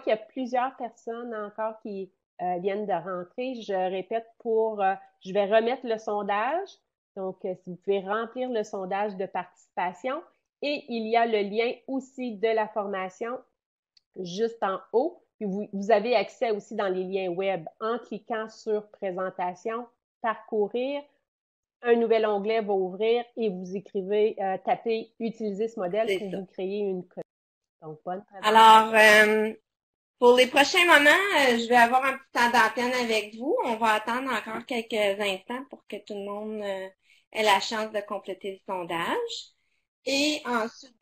qu'il y a plusieurs personnes encore qui viennent de rentrer. Je répète je vais remettre le sondage. Donc, si vous pouvez remplir le sondage de participation. Et il y a le lien aussi de la formation juste en haut. Puis vous avez accès aussi dans les liens web en cliquant sur présentation, parcourir. Un nouvel onglet va ouvrir et vous écrivez, tapez utiliser ce modèle C'est pour ça. vous créer une copie. Donc, bonne Alors, présentation. pour les prochains moments, je vais avoir un petit temps d'antenne avec vous. On va attendre encore quelques instants pour que tout le monde ait la chance de compléter le sondage. Et ensuite,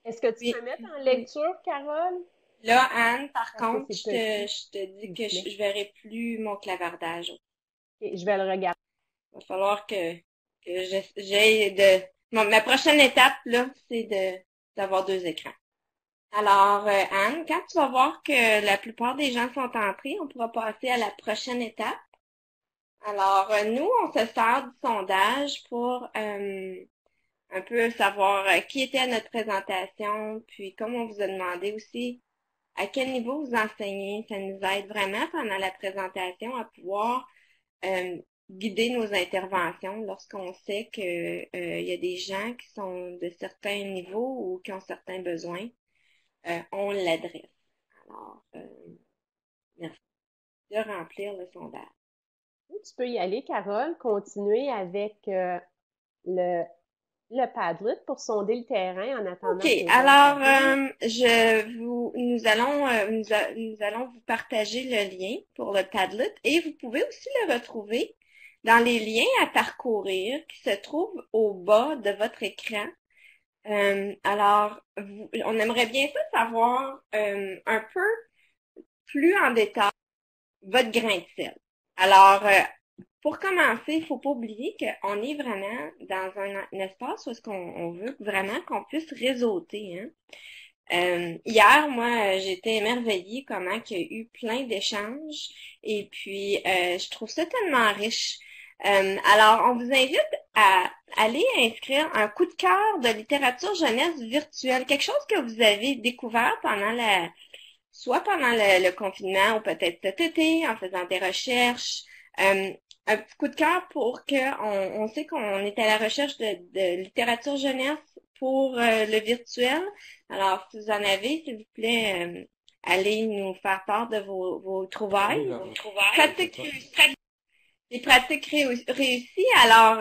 Est-ce que tu oui, peux mettre en oui. lecture, Carole? Là, Anne, par Parce que contre, c'est petit, je te dis s'il vous que plaît. je verrai plus mon clavardage. Et je vais le regarder. Il va falloir que j'aille de... Bon, ma prochaine étape, là, c'est d'avoir deux écrans. Alors, Anne, quand tu vas voir que la plupart des gens sont entrés, on pourra passer à la prochaine étape. Alors, nous, on se sert du sondage pour un peu savoir qui était à notre présentation, puis comme on vous a demandé aussi à quel niveau vous enseignez. Ça nous aide vraiment pendant la présentation à pouvoir euh, guider nos interventions lorsqu'on sait que il y a des gens qui sont de certains niveaux ou qui ont certains besoins. On l'adresse. Alors, merci de remplir le sondage. Tu peux y aller, Carole, continuer avec le, le Padlet pour sonder le terrain en OK. attendant que les autres Alors, arrivent. nous allons vous partager le lien pour le Padlet et vous pouvez aussi le retrouver dans les liens à parcourir qui se trouvent au bas de votre écran. Alors, on aimerait bien ça savoir un peu plus en détail votre grain de sel. Alors, pour commencer, il faut pas oublier qu'on est vraiment dans un espace où est-ce qu'on veut vraiment qu'on puisse réseauter, hein. Hier, moi, j'étais émerveillée comment il y a eu plein d'échanges et puis je trouve ça tellement riche. Alors, on vous invite à aller inscrire un coup de cœur de littérature jeunesse virtuelle, quelque chose que vous avez découvert soit pendant le confinement ou peut-être cet été en faisant des recherches. Euh, un petit coup de cœur pour que on sait qu'on est à la recherche de littérature jeunesse pour le virtuel. Alors, si vous en avez, s'il vous plaît, allez nous faire part de vos trouvailles. Pratiques réussies. Des pratiques réussies. Alors,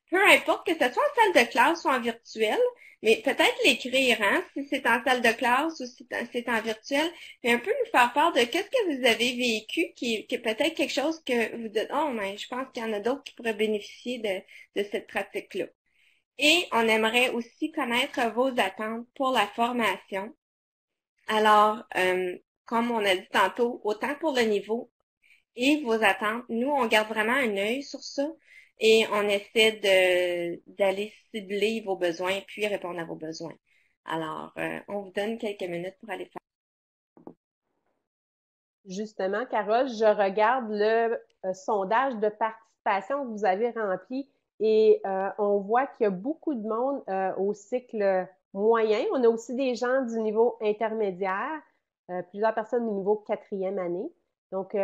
peu importe que ce soit en salle de classe ou en virtuel, mais peut-être l'écrire, hein, si c'est en salle de classe ou si c'est en virtuel, mais un peu nous faire part de qu'est-ce que vous avez vécu, qui est peut-être quelque chose que vous dites, oh, mais je pense qu'il y en a d'autres qui pourraient bénéficier de cette pratique-là. Et on aimerait aussi connaître vos attentes pour la formation. Alors, comme on a dit tantôt, autant pour le niveau et vos attentes, nous, on garde vraiment un œil sur ça et on essaie d'aller cibler vos besoins puis répondre à vos besoins. Alors, on vous donne quelques minutes pour aller faire. Justement, Carole, je regarde le sondage de participation que vous avez rempli et on voit qu'il y a beaucoup de monde au cycle moyen. On a aussi des gens du niveau intermédiaire, plusieurs personnes du niveau quatrième année. Donc,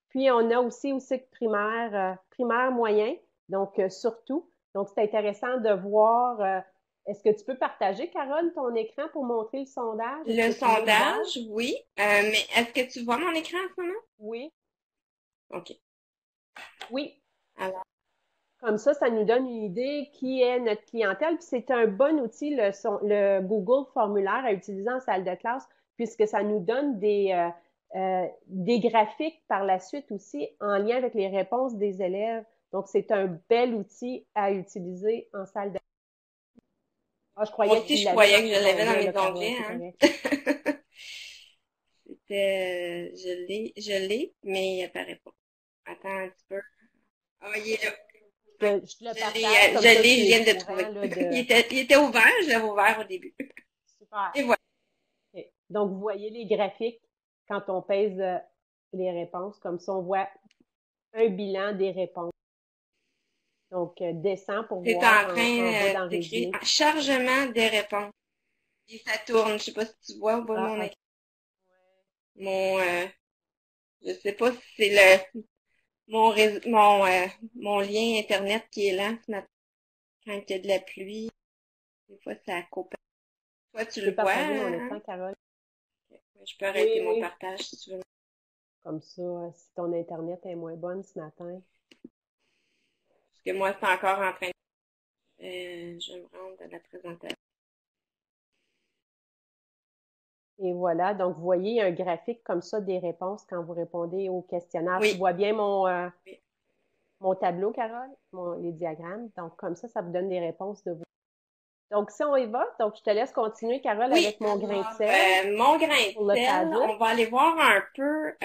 puis on a aussi au cycle primaire, primaire moyen, donc surtout. Donc, c'est intéressant de voir. Est-ce que tu peux partager, Carole, ton écran pour montrer le sondage? Est-ce Le que tu l'as ouvert? sondage, oui, mais est-ce que tu vois mon écran en ce moment? Oui. OK. Oui, Alors, comme ça nous donne une idée qui est notre clientèle. Puis c'est un bon outil, le Google formulaire à utiliser en salle de classe, puisque ça nous donne des graphiques par la suite aussi en lien avec les réponses des élèves. Donc, c'est un bel outil à utiliser en salle de classe. Ah, je moi croyais que aussi, tu je l'avais croyais dans que je tes l'avais dans onglets, mes là, Carole, onglets, c'est hein. correct. Je l'ai, mais il apparaît pas. Attends un petit peu. Ah, il est là. Je te le partage, comme ça tu Je es viens au de le courant trouver. là, de... Il était ouvert, je l'avais ouvert au début. Super. Et voilà. OK. Donc, vous voyez les graphiques quand on pèse les réponses. Comme ça, on voit un bilan des réponses. Donc, descend pour C'est voir en en bas train dans d'écrire résumé. chargement des réponses. Et ça tourne. Je sais pas si tu vois au bas de Ah, mon OK. écran. mon je sais pas si c'est le mon lien Internet qui est lent ce matin quand il y a de la pluie. Des fois, ça coupe. Toi, tu Je le peux vois, partager mon hein? écran, Carole. Je peux arrêter Oui, mon oui. partage si tu veux. Comme ça, si ton Internet est moins bonne ce matin. Parce que moi, c'est encore en train de... je vais me rendre à la présentation. Et voilà, donc vous voyez un graphique comme ça des réponses quand vous répondez au questionnaire. Tu Oui, vois bien oui. mon tableau, Carole, les diagrammes. Donc, comme ça vous donne des réponses de vous. Donc, si on y va, donc je te laisse continuer, Carole, Oui, avec mon grain de alors, sel mon grain de pour le sel, Padlet. on va aller voir un peu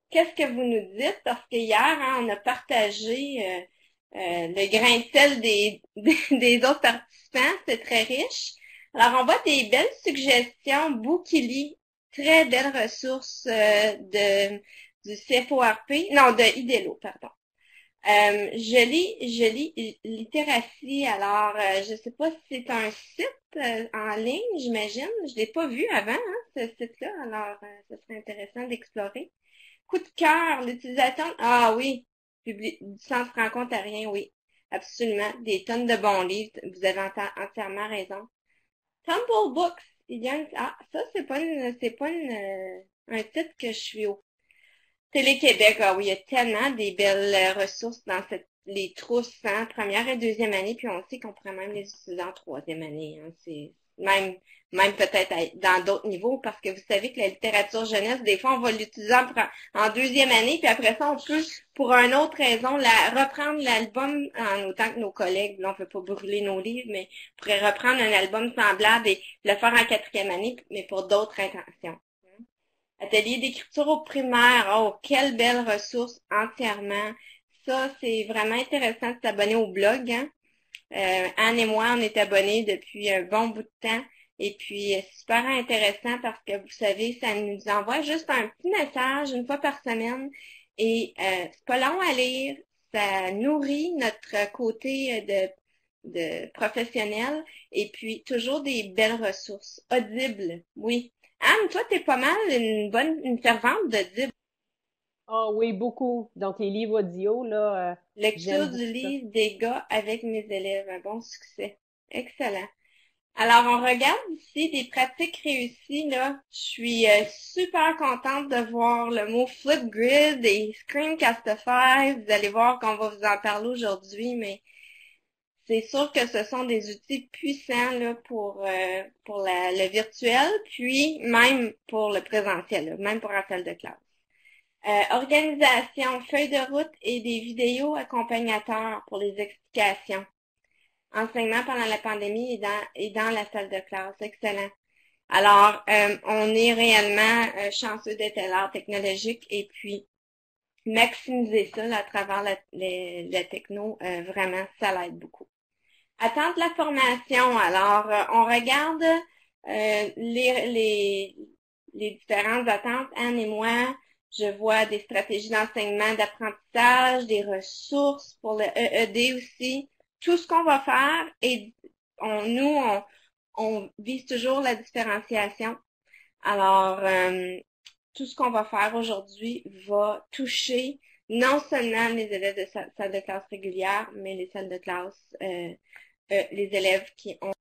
qu'est-ce que vous nous dites, parce que hier, hein, on a partagé le grain de sel des autres participants, c'est très riche. Alors, on voit des belles suggestions, Bookily, très belles ressources du CFORP, non, de IDELO, pardon. Je lis littératie. Alors, je sais pas si c'est un site en ligne, j'imagine. Je l'ai pas vu avant, hein, ce site-là. Alors, ce serait intéressant d'explorer. Coup de cœur, l'utilisation. Ah oui, du centre rencontre à rien, oui. Absolument. Des tonnes de bons livres. Vous avez entièrement raison. Tumble Books. Ah, ça, c'est pas un titre que je suis au Télé-Québec, ah oui, il y a tellement des belles ressources dans les trousses, hein, première et deuxième année, puis on sait qu'on pourrait même les utiliser en troisième année, hein, c'est même peut-être dans d'autres niveaux, parce que vous savez que la littérature jeunesse, des fois, on va l'utiliser en deuxième année, puis après ça, on peut, pour une autre raison, reprendre l'album, en autant que nos collègues, là, on peut pas brûler nos livres, mais on pourrait reprendre un album semblable et le faire en quatrième année, mais pour d'autres intentions. Atelier d'écriture au primaire. Oh, quelle belle ressource entièrement. Ça, c'est vraiment intéressant de s'abonner au blog, hein. Anne et moi, on est abonnés depuis un bon bout de temps. Et puis, c'est super intéressant parce que vous savez, ça nous envoie juste un petit message une fois par semaine. Et c'est pas long à lire. Ça nourrit notre côté de professionnel. Et puis, toujours des belles ressources. Audibles, oui. Anne, toi, t'es pas mal une fervente d'Audible. Ah oui, beaucoup. Donc, les livres audio, là, j'aime Lecture du beaucoup ça. livre des gars avec mes élèves. Un bon succès. Excellent. Alors, on regarde ici des pratiques réussies, là. Je suis super contente de voir le mot Flipgrid et Screencastify. Vous allez voir qu'on va vous en parler aujourd'hui, mais c'est sûr que ce sont des outils puissants là, pour le virtuel, puis même pour le présentiel, là, même pour la salle de classe. Organisation, feuille de route et des vidéos accompagnateurs pour les explications. Enseignement pendant la pandémie et dans la salle de classe. Excellent. Alors, on est réellement chanceux d'être à l'art technologique et puis maximiser ça là, à travers la techno, vraiment, ça l'aide beaucoup. Attente la formation. Alors, on regarde les différentes attentes, Anne et moi. Je vois des stratégies d'enseignement, d'apprentissage, des ressources pour le EED aussi. Tout ce qu'on va faire et on vise toujours la différenciation. Alors, tout ce qu'on va faire aujourd'hui va toucher non seulement les élèves de salle de classe régulière, mais les salles de classe, les élèves qui ont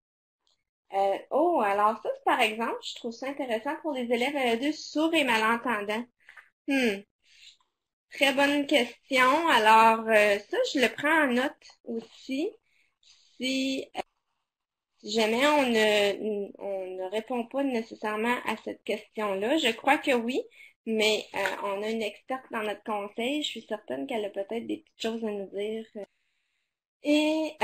oh, alors ça, par exemple, je trouve ça intéressant pour les élèves de sourds et malentendants. Hmm, très bonne question. Alors, ça, je le prends en note aussi. Si, si jamais on ne répond pas nécessairement à cette question-là, je crois que oui, mais on a une experte dans notre conseil. Je suis certaine qu'elle a peut-être des petites choses à nous dire. Et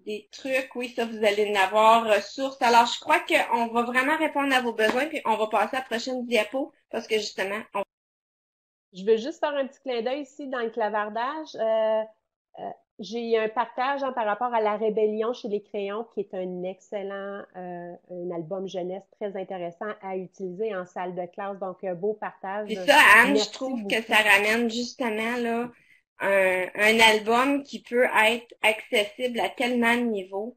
des trucs, oui, ça, vous allez en avoir ressources. Alors, je crois qu'on va vraiment répondre à vos besoins, puis on va passer à la prochaine diapo, parce que justement, Je veux juste faire un petit clin d'œil ici dans le clavardage. Euh, j'ai un partage par rapport à La Rébellion chez les crayons, qui est un excellent un album jeunesse très intéressant à utiliser en salle de classe. Donc, un beau partage. puis ça, Anne, je Merci trouve que ça beaucoup. ramène justement là un album qui peut être accessible à tellement de niveaux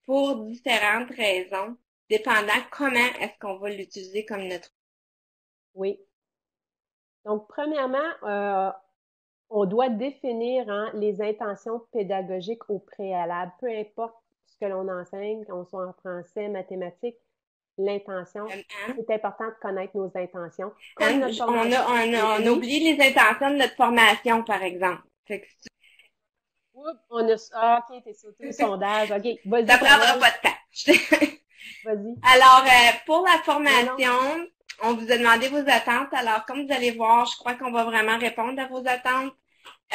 pour différentes raisons, dépendant comment est-ce qu'on va l'utiliser comme notre Oui. Donc, premièrement, on doit définir hein, les intentions pédagogiques au préalable. Peu importe ce que l'on enseigne, qu'on soit en français, mathématiques, l'intention, Hein? c'est important de connaître nos intentions. Comme notre On formation, a oui, oublié les intentions de notre formation, par exemple. Fait que oups, on a, ah, ok, t'es sauté au sondage. Ok, ça vas-y, prendra Carole, pas de temps. vas-y. Alors, pour la Non, non, formation, on vous a demandé vos attentes. Alors, comme vous allez voir, je crois qu'on va vraiment répondre à vos attentes.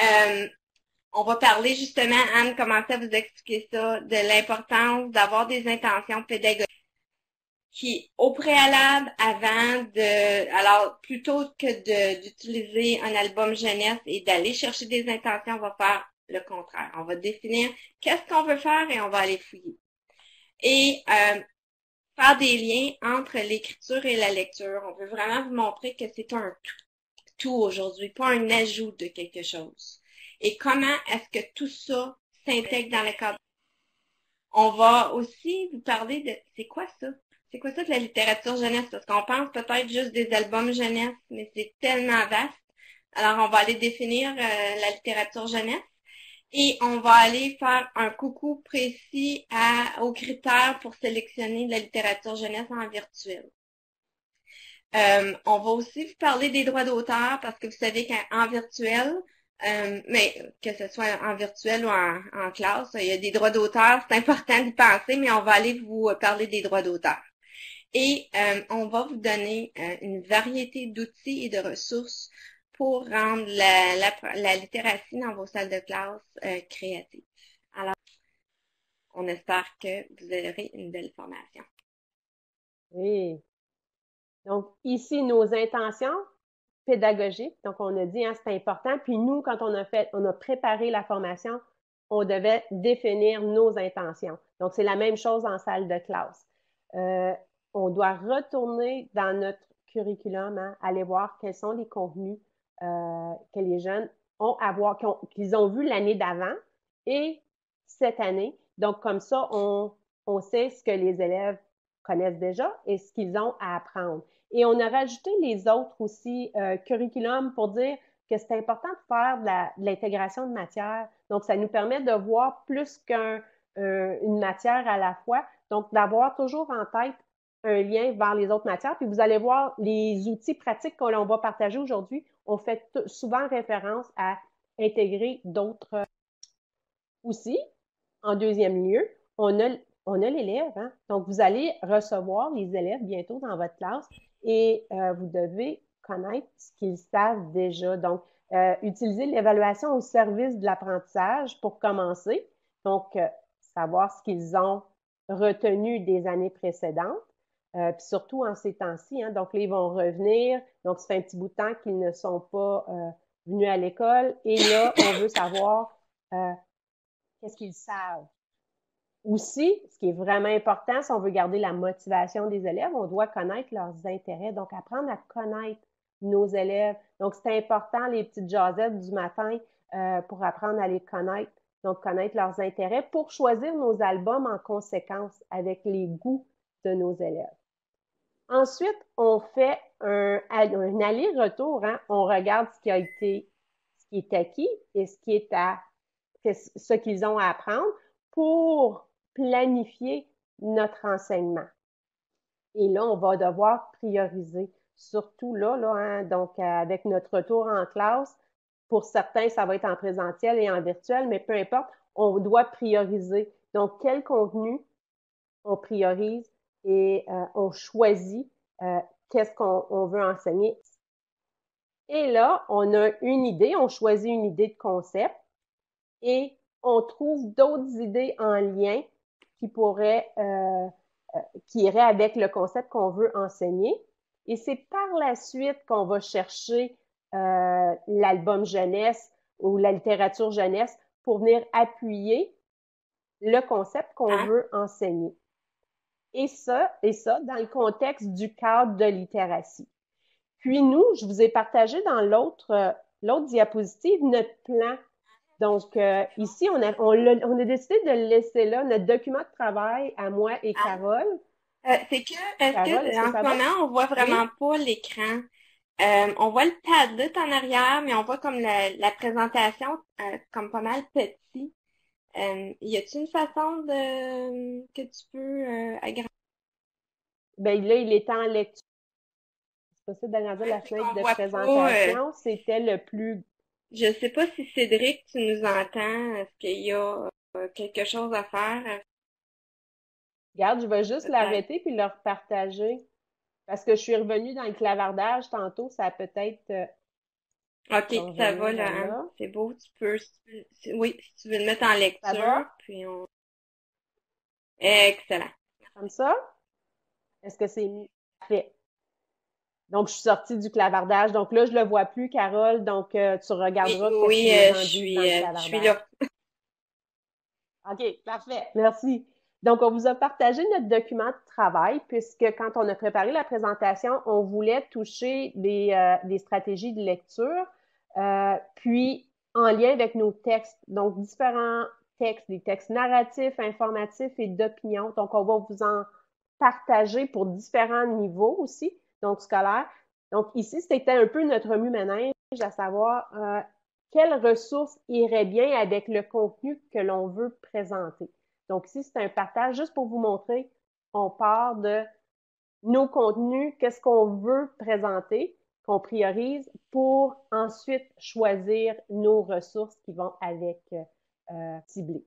Euh, on va parler justement, Anne commençait à vous expliquer ça, de l'importance d'avoir des intentions pédagogiques qui, au préalable, alors, plutôt que d'utiliser un album jeunesse et d'aller chercher des intentions, on va faire le contraire. On va définir qu'est-ce qu'on veut faire et on va aller fouiller. Et faire des liens entre l'écriture et la lecture. On veut vraiment vous montrer que c'est un tout aujourd'hui, pas un ajout de quelque chose. Et comment est-ce que tout ça s'intègre dans le cadre? On va aussi vous parler de c'est quoi ça? C'est quoi ça de la littérature jeunesse? Parce qu'on pense peut-être juste des albums jeunesse, mais c'est tellement vaste. Alors, on va aller définir la littérature jeunesse. Et on va aller faire un coucou précis aux critères pour sélectionner la littérature jeunesse en virtuel. On va aussi vous parler des droits d'auteur parce que vous savez qu'en virtuel, mais que ce soit en virtuel ou en classe, il y a des droits d'auteur, c'est important d'y penser, mais on va aller vous parler des droits d'auteur. Et on va vous donner une variété d'outils et de ressources pour rendre la littératie dans vos salles de classe créative. Alors, on espère que vous aurez une belle formation. oui. Donc, ici, nos intentions pédagogiques. Donc, on a dit, hein, c'est important. Puis nous, quand on a préparé la formation, on devait définir nos intentions. Donc, c'est la même chose en salle de classe. Euh, on doit retourner dans notre curriculum, hein, aller voir quels sont les contenus que les jeunes ont à voir, qu'ils ont vus l'année d'avant et cette année. Donc, comme ça, on sait ce que les élèves connaissent déjà et ce qu'ils ont à apprendre. Et on a rajouté les autres aussi curriculums pour dire que c'est important de faire de l'intégration de matière. Donc, ça nous permet de voir plus qu'une matière à la fois. Donc, d'avoir toujours en tête un lien vers les autres matières. Puis vous allez voir les outils pratiques que l'on va partager aujourd'hui. On fait souvent référence à intégrer d'autres aussi. En deuxième lieu, on a l'élève. Hein? Donc, vous allez recevoir les élèves bientôt dans votre classe et vous devez connaître ce qu'ils savent déjà. Donc, utiliser l'évaluation au service de l'apprentissage pour commencer. Donc, savoir ce qu'ils ont retenu des années précédentes. Puis surtout en ces temps-ci, hein, donc là, ils vont revenir. Donc, ça fait un petit bout de temps qu'ils ne sont pas venus à l'école. Et là, on veut savoir qu'est-ce qu'ils savent. Aussi, ce qui est vraiment important, si on veut garder la motivation des élèves, on doit connaître leurs intérêts. Donc, apprendre à connaître nos élèves. Donc, c'est important, les petites jasettes du matin, pour apprendre à les connaître. Donc, connaître leurs intérêts pour choisir nos albums en conséquence avec les goûts de nos élèves. Ensuite, on fait un aller-retour. Hein? On regarde ce qui est acquis et ce qu'ils ont à apprendre pour planifier notre enseignement. Et là, on va devoir prioriser. Surtout là hein, donc avec notre retour en classe, pour certains, ça va être en présentiel et en virtuel, mais peu importe, on doit prioriser. Donc, quel contenu on priorise et on choisit qu'est-ce qu'on veut enseigner. Et là, on a une idée, on choisit une idée de concept et on trouve d'autres idées en lien qui iraient avec le concept qu'on veut enseigner. Et c'est par la suite qu'on va chercher l'album jeunesse ou la littérature jeunesse pour venir appuyer le concept qu'on veut enseigner. Et ça, dans le contexte du cadre de littératie. Puis nous, je vous ai partagé dans l'autre diapositive notre plan. Donc, ici, on a décidé de le laisser là, notre document de travail à moi et Carole. Est-ce Carole, que est-ce que en ça ce va? moment, on voit Oui? vraiment pas l'écran? On voit le Padlet en arrière, mais on voit comme la présentation comme pas mal petit. Y a-t-il une façon que tu peux agrandir? Ben là, il est en lecture. C'est possible d'agrandir la C'est fenêtre qu'on de voit pas. présentation. C'était le plus... Je sais pas si Cédric, tu nous entends. Est-ce qu'il y a quelque chose à faire? Regarde, je vais juste Peut-être. l'arrêter puis le repartager. Parce que je suis revenue dans le clavardage tantôt, ça a peut-être... OK, je vais ça va revenir là, à hein? là. C'est beau. Tu peux, oui, si tu veux le mettre en Ça lecture, va? puis on. Excellent. Comme ça? Est-ce que c'est mieux? Parfait. Donc, je suis sortie du clavardage. Donc là, je le vois plus, Carole. Donc, tu Oui, regarderas qu'est-ce oui, qui est je rendu dans le je suis clavardage. là. OK, parfait. Merci. Donc, on vous a partagé notre document de travail puisque quand on a préparé la présentation, on voulait toucher des stratégies de lecture, puis en lien avec nos textes. Donc, différents textes, des textes narratifs, informatifs et d'opinion. Donc, on va vous en partager pour différents niveaux aussi, donc scolaires. Donc, ici, c'était un peu notre remue-ménage, à savoir quelles ressources iraient bien avec le contenu que l'on veut présenter. Donc ici, c'est un partage juste pour vous montrer, on part de nos contenus, qu'est-ce qu'on veut présenter, qu'on priorise pour ensuite choisir nos ressources qui vont avec ciblées.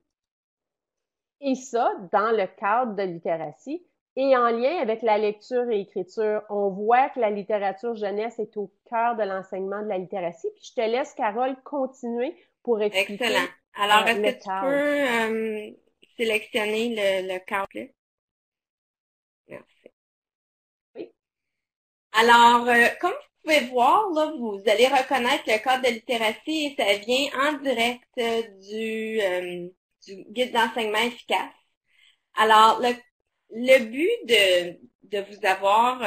Et ça, dans le cadre de littératie, et en lien avec la lecture et l'écriture, on voit que la littérature jeunesse est au cœur de l'enseignement de la littératie. Puis je te laisse, Carole, continuer pour Excellent. expliquer Alors, est-ce le que tu peux cadre. sélectionner le cadre, là? Merci. Oui. Alors, comme vous pouvez voir, là, vous allez reconnaître le cadre de littératie et ça vient en direct du guide d'enseignement efficace. Alors, le but de vous avoir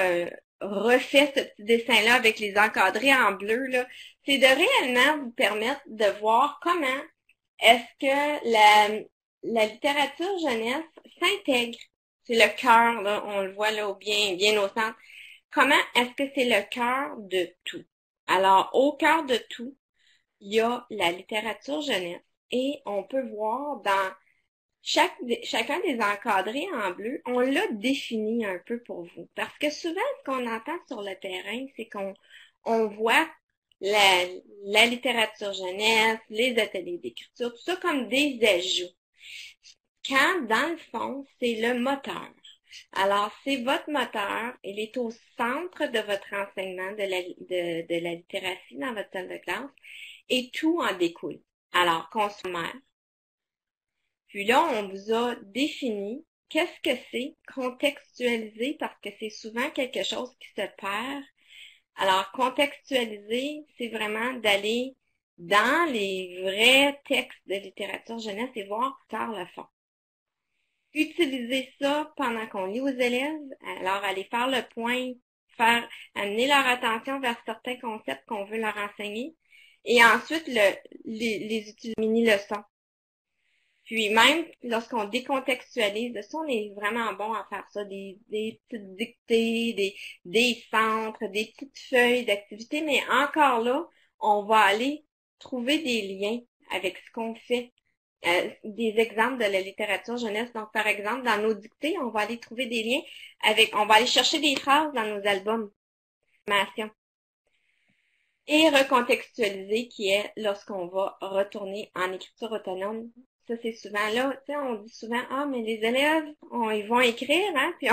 refait ce petit dessin-là avec les encadrés en bleu, là, c'est de réellement vous permettre de voir comment est-ce que la littérature jeunesse s'intègre. C'est le cœur, là, on le voit là bien au centre. Comment est-ce que c'est le cœur de tout? Alors, au cœur de tout, il y a la littérature jeunesse et on peut voir dans chacun des encadrés en bleu, on l'a défini un peu pour vous. Parce que souvent, ce qu'on entend sur le terrain, c'est qu'on voit la littérature jeunesse, les ateliers d'écriture, tout ça comme des ajouts. Quand, dans le fond, c'est le moteur. Alors, c'est votre moteur, il est au centre de votre enseignement de la littératie dans votre salle de classe et tout en découle. Alors, consommateur. Puis là, on vous a défini qu'est-ce que c'est contextualiser parce que c'est souvent quelque chose qui se perd. Alors, contextualiser, c'est vraiment d'aller dans les vrais textes de littérature jeunesse et voir par le fond. Utiliser ça pendant qu'on lit aux élèves, alors aller faire le point, amener leur attention vers certains concepts qu'on veut leur enseigner et ensuite les utiliser mini-leçons. Puis même lorsqu'on décontextualise, ça, on est vraiment bon à faire ça, des petites dictées, des centres, des petites feuilles d'activité, mais encore là, on va aller trouver des liens avec ce qu'on fait. Des exemples de la littérature jeunesse. Donc, par exemple, dans nos dictées, on va aller trouver des liens on va aller chercher des phrases dans nos albums. Et recontextualiser qui est lorsqu'on va retourner en écriture autonome. Ça, c'est souvent là, tu sais, on dit souvent, ah, mais les élèves, ils vont écrire, hein, puis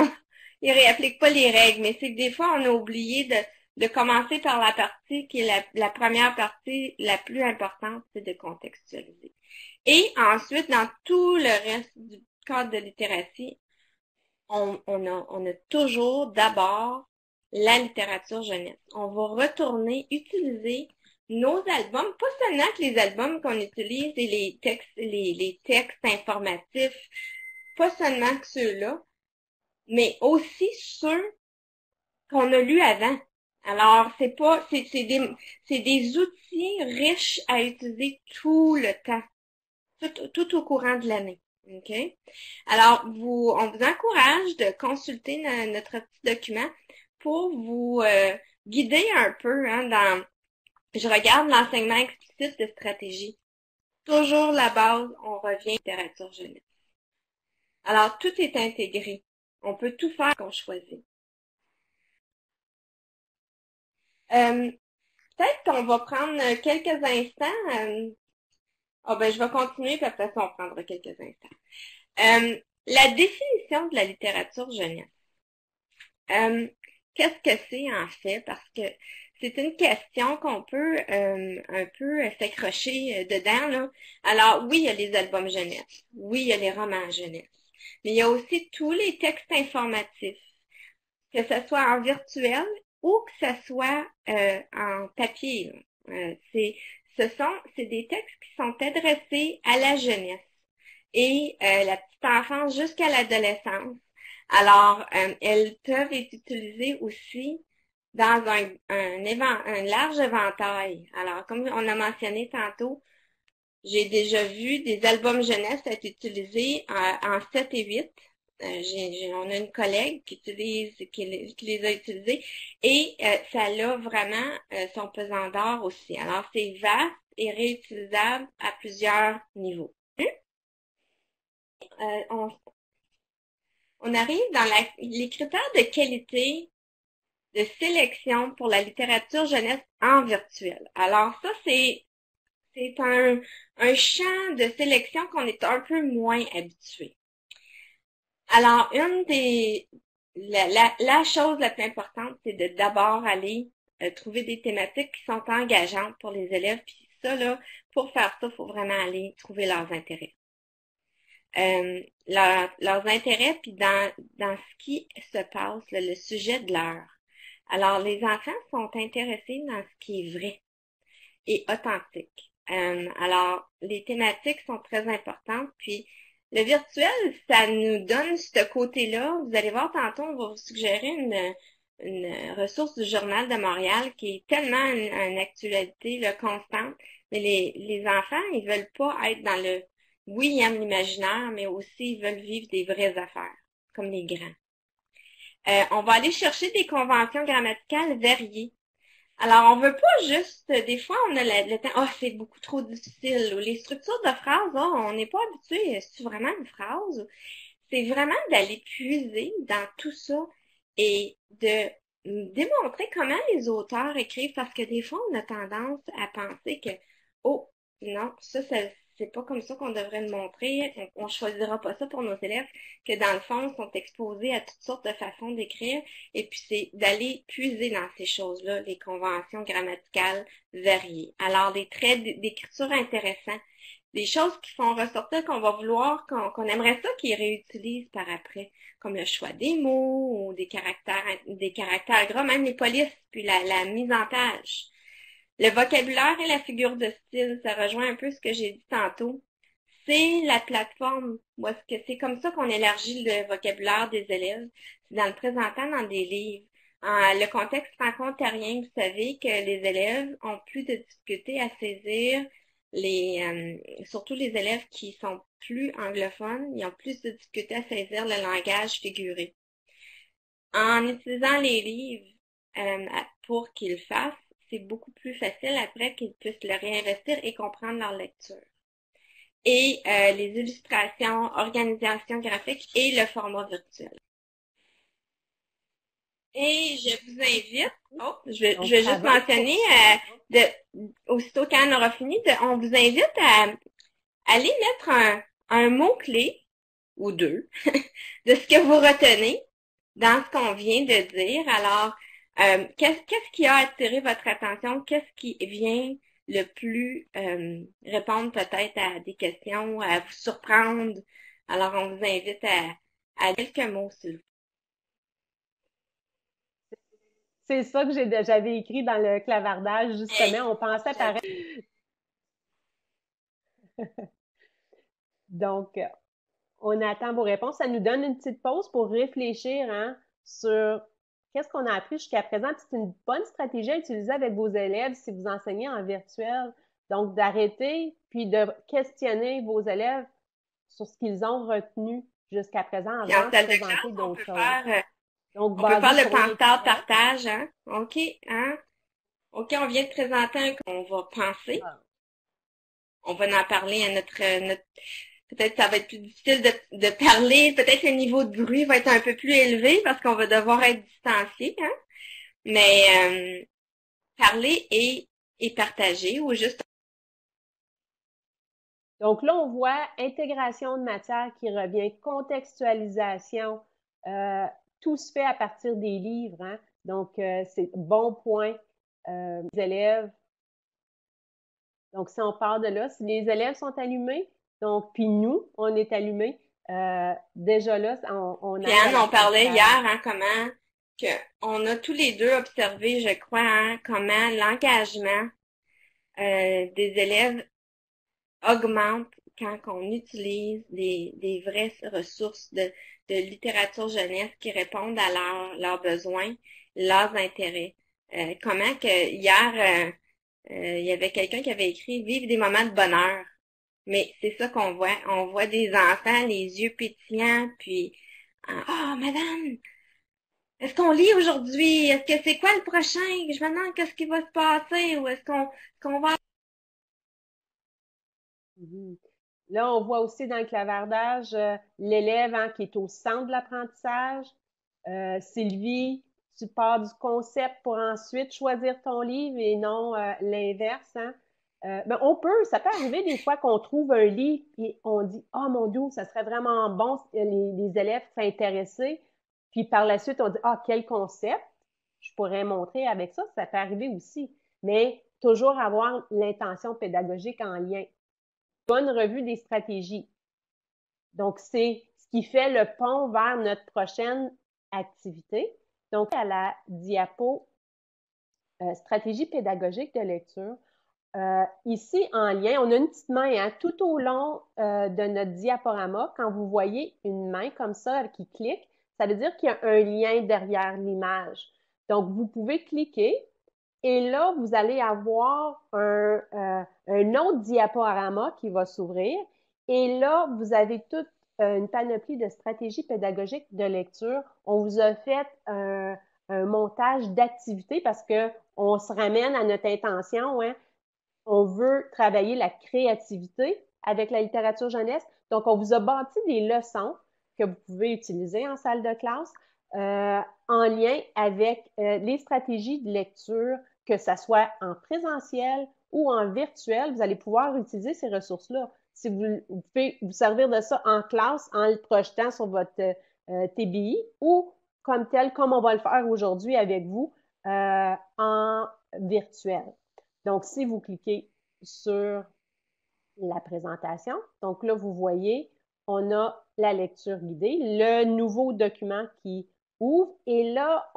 ils réappliquent pas les règles. Mais c'est que des fois, on a oublié de commencer par la partie qui est la première partie, la plus importante, c'est de contextualiser. Et ensuite, dans tout le reste du cadre de littératie, on a toujours d'abord la littérature jeunesse. On va retourner utiliser nos albums, pas seulement que les albums qu'on utilise et les textes informatifs, pas seulement que ceux-là, mais aussi ceux qu'on a lus avant. Alors, c'est des outils riches à utiliser tout le temps, tout au courant de l'année. OK? Alors, on vous encourage de consulter notre petit document pour guider un peu hein, je regarde l'enseignement explicite de stratégie. Toujours la base, on revient à la littérature jeunesse. Alors, tout est intégré. On peut tout faire qu'on choisit. Peut-être qu'on va prendre quelques instants. Je vais continuer, puis après ça, on prendra quelques instants. La définition de la littérature jeunesse. Qu'est-ce que c'est en fait? Parce que c'est une question qu'on peut un peu s'accrocher dedans, là. Alors, oui, il y a les albums jeunesse. Oui, il y a les romans jeunesse. Mais il y a aussi tous les textes informatifs, que ce soit en virtuel ou que ce soit en papier. C'est des textes qui sont adressés à la jeunesse et la petite enfance jusqu'à l'adolescence. Alors, elles peuvent être utilisées aussi dans un large éventail. Alors, comme on a mentionné tantôt, j'ai déjà vu des albums jeunesse être utilisés en 7 et 8. On a une collègue qui les a utilisés et ça a vraiment son pesant d'or aussi. Alors, c'est vaste et réutilisable à plusieurs niveaux. Euh, on arrive dans les critères de qualité de sélection pour la littérature jeunesse en virtuel. Alors ça, c'est un champ de sélection qu'on est un peu moins habitué. Alors, la chose la plus importante, c'est de d'abord aller trouver des thématiques qui sont engageantes pour les élèves. Puis ça, là, pour faire ça, il faut vraiment aller trouver leurs intérêts. Leurs intérêts, puis dans ce qui se passe, le sujet de l'heure. Alors, les enfants sont intéressés dans ce qui est vrai et authentique. Alors, les thématiques sont très importantes, puis le virtuel, ça nous donne ce côté-là. Vous allez voir tantôt, on va vous suggérer une ressource du Journal de Montréal qui est tellement une actualité là, constante. Mais les enfants, ils veulent pas être dans le... Oui, ils aiment l'imaginaire, mais aussi ils veulent vivre des vraies affaires, comme les grands. On va aller chercher des conventions grammaticales variées. Alors, on veut pas juste, des fois, on a le temps, c'est beaucoup trop difficile, ou les structures de phrases, on n'est pas habitué, c'est vraiment une phrase. C'est vraiment d'aller puiser dans tout ça et de démontrer comment les auteurs écrivent, parce que des fois, on a tendance à penser que, oh, non, ça c'est pas comme ça qu'on devrait le montrer, on choisira pas ça pour nos élèves, que dans le fond, ils sont exposés à toutes sortes de façons d'écrire, et puis c'est d'aller puiser dans ces choses-là, les conventions grammaticales variées. Alors, des traits d'écriture intéressants, des choses qui font ressortir qu'on va vouloir, qu'on aimerait ça qu'ils réutilisent par après, comme le choix des mots ou des caractères gras, même les polices, puis la mise en page. Le vocabulaire et la figure de style, ça rejoint un peu ce que j'ai dit tantôt. C'est la plateforme, où est-ce que c'est comme ça qu'on élargit le vocabulaire des élèves, c'est dans le présentant dans des livres. Le contexte franco-ontarien, vous savez que les élèves ont plus de difficultés à saisir surtout les élèves qui sont plus anglophones, ils ont plus de difficultés à saisir le langage figuré. En utilisant les livres pour qu'ils le fassent, c'est beaucoup plus facile après qu'ils puissent le réinvestir et comprendre leur lecture. Et les illustrations, organisation graphique et le format virtuel. Et je vous invite, je vais juste mentionner, aussitôt qu'Anne aura fini, on vous invite à aller mettre un mot-clé ou deux de ce que vous retenez dans ce qu'on vient de dire. Alors, qu'est-ce qui a attiré votre attention? Qu'est-ce qui vient le plus répondre peut-être à des questions, à vous surprendre? Alors, on vous invite à quelques mots, s'il vous plaît. C'est ça que j'avais écrit dans le clavardage, justement. On pensait pareil. Donc, on attend vos réponses. Ça nous donne une petite pause pour réfléchir hein, sur qu'est-ce qu'on a appris jusqu'à présent. C'est une bonne stratégie à utiliser avec vos élèves si vous enseignez en virtuel. Donc, d'arrêter puis de questionner vos élèves sur ce qu'ils ont retenu jusqu'à présent avant de présenter d'autres choses. Donc, On peut basé faire le sur penseur l'intérêt. partage, hein? OK, hein? OK, on vient de présenter on va penser. Ah. On va en parler à notre peut-être ça va être plus difficile de parler, peut-être le niveau de bruit va être un peu plus élevé parce qu'on va devoir être distancié, hein? Mais parler et partager ou juste Donc là, on voit intégration de matière qui revient, contextualisation. Euh, Tout se fait à partir des livres, hein? Donc, c'est bon point. Les élèves. Donc, si on part de là, si les élèves sont allumés, donc, puis nous, on est allumés, déjà là, on puis aide à Anne, on parlait hier, l'apprentissage. hein, comment que on a tous les deux observé, je crois, hein, comment l'engagement des élèves augmente quand on utilise des vraies ressources de littérature jeunesse qui répondent à leurs besoins, leurs intérêts. Comment que hier, il y avait quelqu'un qui avait écrit Vivre des moments de bonheur. Mais c'est ça qu'on voit. On voit des enfants, les yeux pétillants, puis ah, madame, est-ce qu'on lit aujourd'hui? Est-ce que c'est quoi le prochain? Je me demande qu'est-ce qui va se passer ou est-ce qu'on va. Mhm. Là, on voit aussi dans le clavardage l'élève hein, qui est au centre de l'apprentissage. Sylvie, tu pars du concept pour ensuite choisir ton livre et non l'inverse. Hein. Ben, ça peut arriver des fois qu'on trouve un livre et on dit, oh mon Dieu, ça serait vraiment bon, les élèves seraient intéressés. Puis par la suite, on dit, ah, quel concept? Je pourrais montrer avec ça, ça peut arriver aussi. Mais toujours avoir l'intention pédagogique en lien. Bonne revue des stratégies. Donc, c'est ce qui fait le pont vers notre prochaine activité. Donc, à la diapo stratégie pédagogique de lecture, ici, en lien, on a une petite main hein, tout au long de notre diaporama. Quand vous voyez une main comme ça qui clique, ça veut dire qu'il y a un lien derrière l'image. Donc, vous pouvez cliquer et là, vous allez avoir un autre diaporama qui va s'ouvrir. Et là, vous avez toute une panoplie de stratégies pédagogiques de lecture. On vous a fait un montage d'activités parce que on se ramène à notre intention. Hein. On veut travailler la créativité avec la littérature jeunesse. Donc, on vous a bâti des leçons que vous pouvez utiliser en salle de classe en lien avec les stratégies de lecture, que ce soit en présentiel ou en virtuel. Vous allez pouvoir utiliser ces ressources-là. Si vous pouvez vous servir de ça en classe en le projetant sur votre TBI ou comme tel, comme on va le faire aujourd'hui avec vous, en virtuel. Donc, si vous cliquez sur la présentation, donc là, vous voyez, on a la lecture guidée, le nouveau document qui ouvre et là,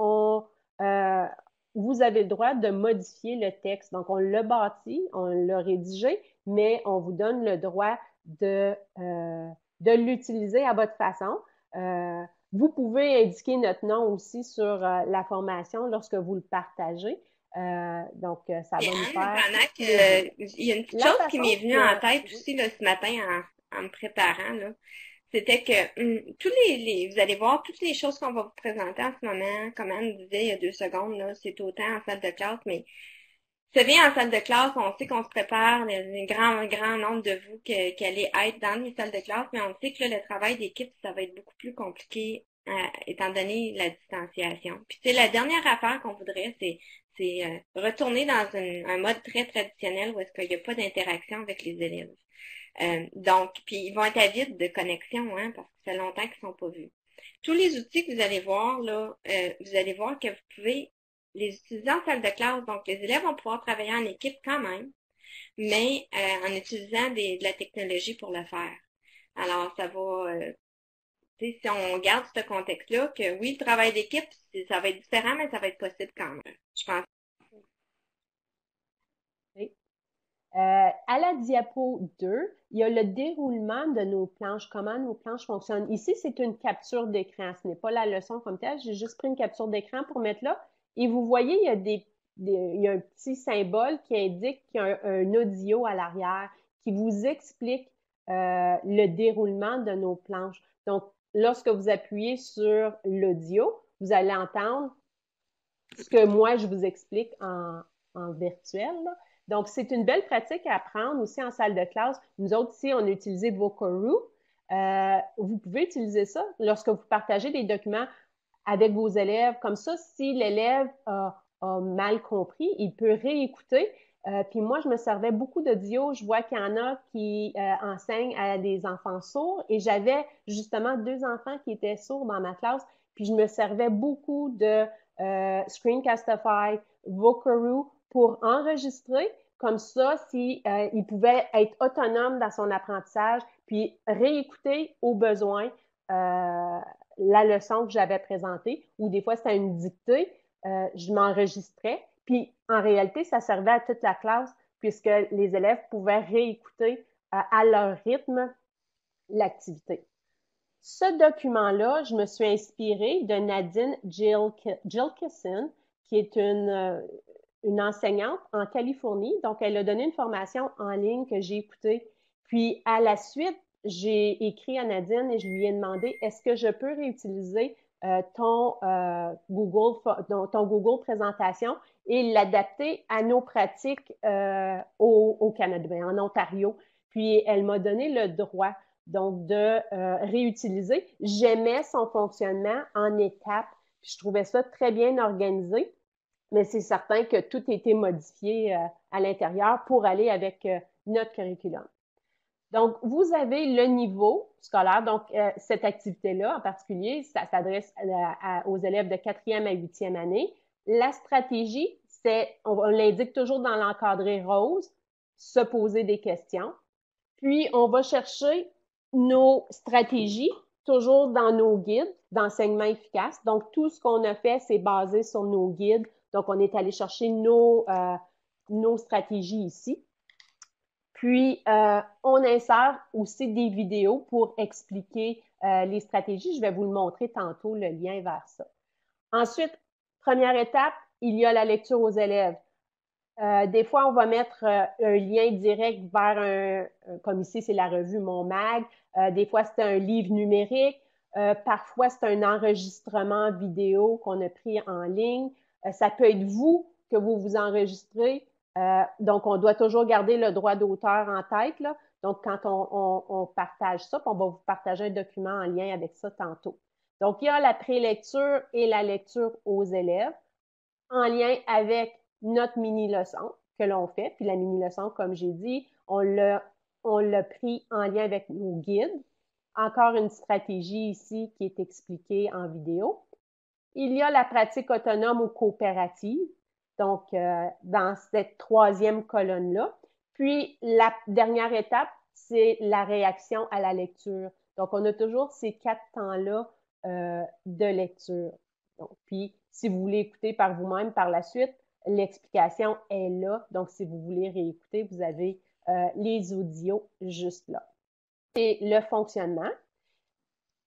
vous avez le droit de modifier le texte. Donc, on l'a bâti, on l'a rédigé, mais on vous donne le droit de l'utiliser à votre façon. Vous pouvez indiquer notre nom aussi sur la formation lorsque vous le partagez. Ça Et va nous Anne, faire pendant plaisir. que il y a une petite La chose qui façon m'est venue en que... tête Oui. aussi là, ce matin en me préparant, là, c'était que tous vous allez voir toutes les choses qu'on va vous présenter en ce moment, comme Anne disait il y a 2 secondes, là, c'est autant en salle de classe, mais c'est bien en salle de classe, on sait qu'on se prépare, un grand nombre de vous qui allez être dans les salles de classe, mais on sait que là, le travail d'équipe, ça va être beaucoup plus compliqué étant donné la distanciation. Puis c'est la dernière affaire qu'on voudrait, c'est retourner dans un mode très traditionnel où est-ce qu'il n'y a pas d'interaction avec les élèves. Donc, puis ils vont être avides de connexion, hein, parce que ça fait longtemps qu'ils ne sont pas vus. Tous les outils que vous allez voir, là, vous allez voir que vous pouvez les utiliser en salle de classe. Donc, les élèves vont pouvoir travailler en équipe quand même, mais en utilisant de la technologie pour le faire. Alors, ça va, si on garde ce contexte-là, que oui, le travail d'équipe, ça va être différent, mais ça va être possible quand même. Je pense. Oui. À la diapo 2, il y a le déroulement de nos planches, comment nos planches fonctionnent. Ici, c'est une capture d'écran. Ce n'est pas la leçon comme telle. J'ai juste pris une capture d'écran pour mettre là. Et vous voyez, il y a il y a un petit symbole qui indique qu'il y a un audio à l'arrière qui vous explique le déroulement de nos planches. Donc, lorsque vous appuyez sur l'audio, vous allez entendre ce que moi, je vous explique en virtuel, là. Donc, c'est une belle pratique à apprendre aussi en salle de classe. Nous autres, ici, on a utilisé Vocaroo. Vous pouvez utiliser ça lorsque vous partagez des documents avec vos élèves. Comme ça, si l'élève a mal compris, il peut réécouter. Puis moi, je me servais beaucoup d'audio. Je vois qu'il y en a qui enseignent à des enfants sourds et j'avais justement 2 enfants qui étaient sourds dans ma classe. Puis je me servais beaucoup de Screencastify, Vocaroo pour enregistrer. Comme ça, si, il pouvait être autonome dans son apprentissage, puis réécouter au besoin la leçon que j'avais présentée, ou des fois c'était une dictée, je m'enregistrais. Puis en réalité, ça servait à toute la classe, puisque les élèves pouvaient réécouter à leur rythme l'activité. Ce document-là, je me suis inspirée de Nadine Gilkison, qui est une enseignante en Californie. Donc, elle a donné une formation en ligne que j'ai écoutée. Puis, à la suite, j'ai écrit à Nadine et je lui ai demandé, est-ce que je peux réutiliser ton Google présentation et l'adapter à nos pratiques au Canada, en Ontario. Puis, elle m'a donné le droit donc de réutiliser. J'aimais son fonctionnement en étapes. Je trouvais ça très bien organisé, mais c'est certain que tout a été modifié à l'intérieur pour aller avec notre curriculum. Donc, vous avez le niveau scolaire. Donc, cette activité-là en particulier, ça s'adresse aux élèves de 4e à 8e année. La stratégie, on l'indique toujours dans l'encadré rose, se poser des questions. Puis, on va chercher nos stratégies, toujours dans nos guides d'enseignement efficace. Donc, tout ce qu'on a fait, c'est basé sur nos guides. Donc, on est allé chercher nos stratégies ici. Puis, on insère aussi des vidéos pour expliquer les stratégies. Je vais vous le montrer tantôt, le lien vers ça. Ensuite, première étape, il y a la lecture aux élèves. Des fois, on va mettre un lien direct vers comme ici, c'est la revue Mon Mag. Des fois, c'est un livre numérique. Parfois, c'est un enregistrement vidéo qu'on a pris en ligne. Ça peut être vous que vous vous enregistrez. Donc, on doit toujours garder le droit d'auteur en tête, là. Donc, quand on partage ça, on va vous partager un document en lien avec ça tantôt. Donc, il y a la prélecture et la lecture aux élèves en lien avec notre mini-leçon que l'on fait. Puis la mini-leçon, comme j'ai dit, on l'a pris en lien avec nos guides. Encore une stratégie ici qui est expliquée en vidéo. Il y a la pratique autonome ou coopérative, donc dans cette troisième colonne-là. Puis la dernière étape, c'est la réaction à la lecture. Donc, on a toujours ces 4 temps-là de lecture. Donc, puis, si vous voulez écouter par vous-même par la suite, l'explication est là. Donc, si vous voulez réécouter, vous avez les audios juste là. Et le fonctionnement.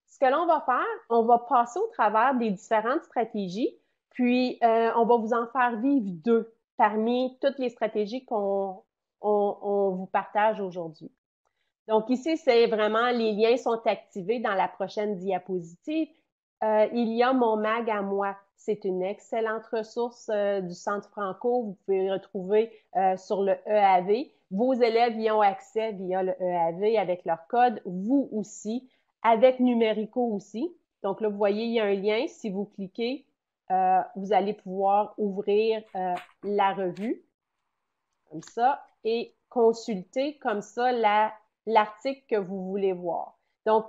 Ce que l'on va faire, on va passer au travers des différentes stratégies, puis on va vous en faire vivre 2 parmi toutes les stratégies qu'on vous partage aujourd'hui. Donc ici, c'est vraiment, les liens sont activés dans la prochaine diapositive. Il y a Mon Mag à moi. C'est une excellente ressource du Centre Franco. Vous pouvez le retrouver sur le EAV. Vos élèves y ont accès via le EAV avec leur code. Vous aussi, avec Numérico aussi. Donc là, vous voyez, il y a un lien. Si vous cliquez, vous allez pouvoir ouvrir la revue, comme ça, et consulter comme ça l'article que vous voulez voir. Donc,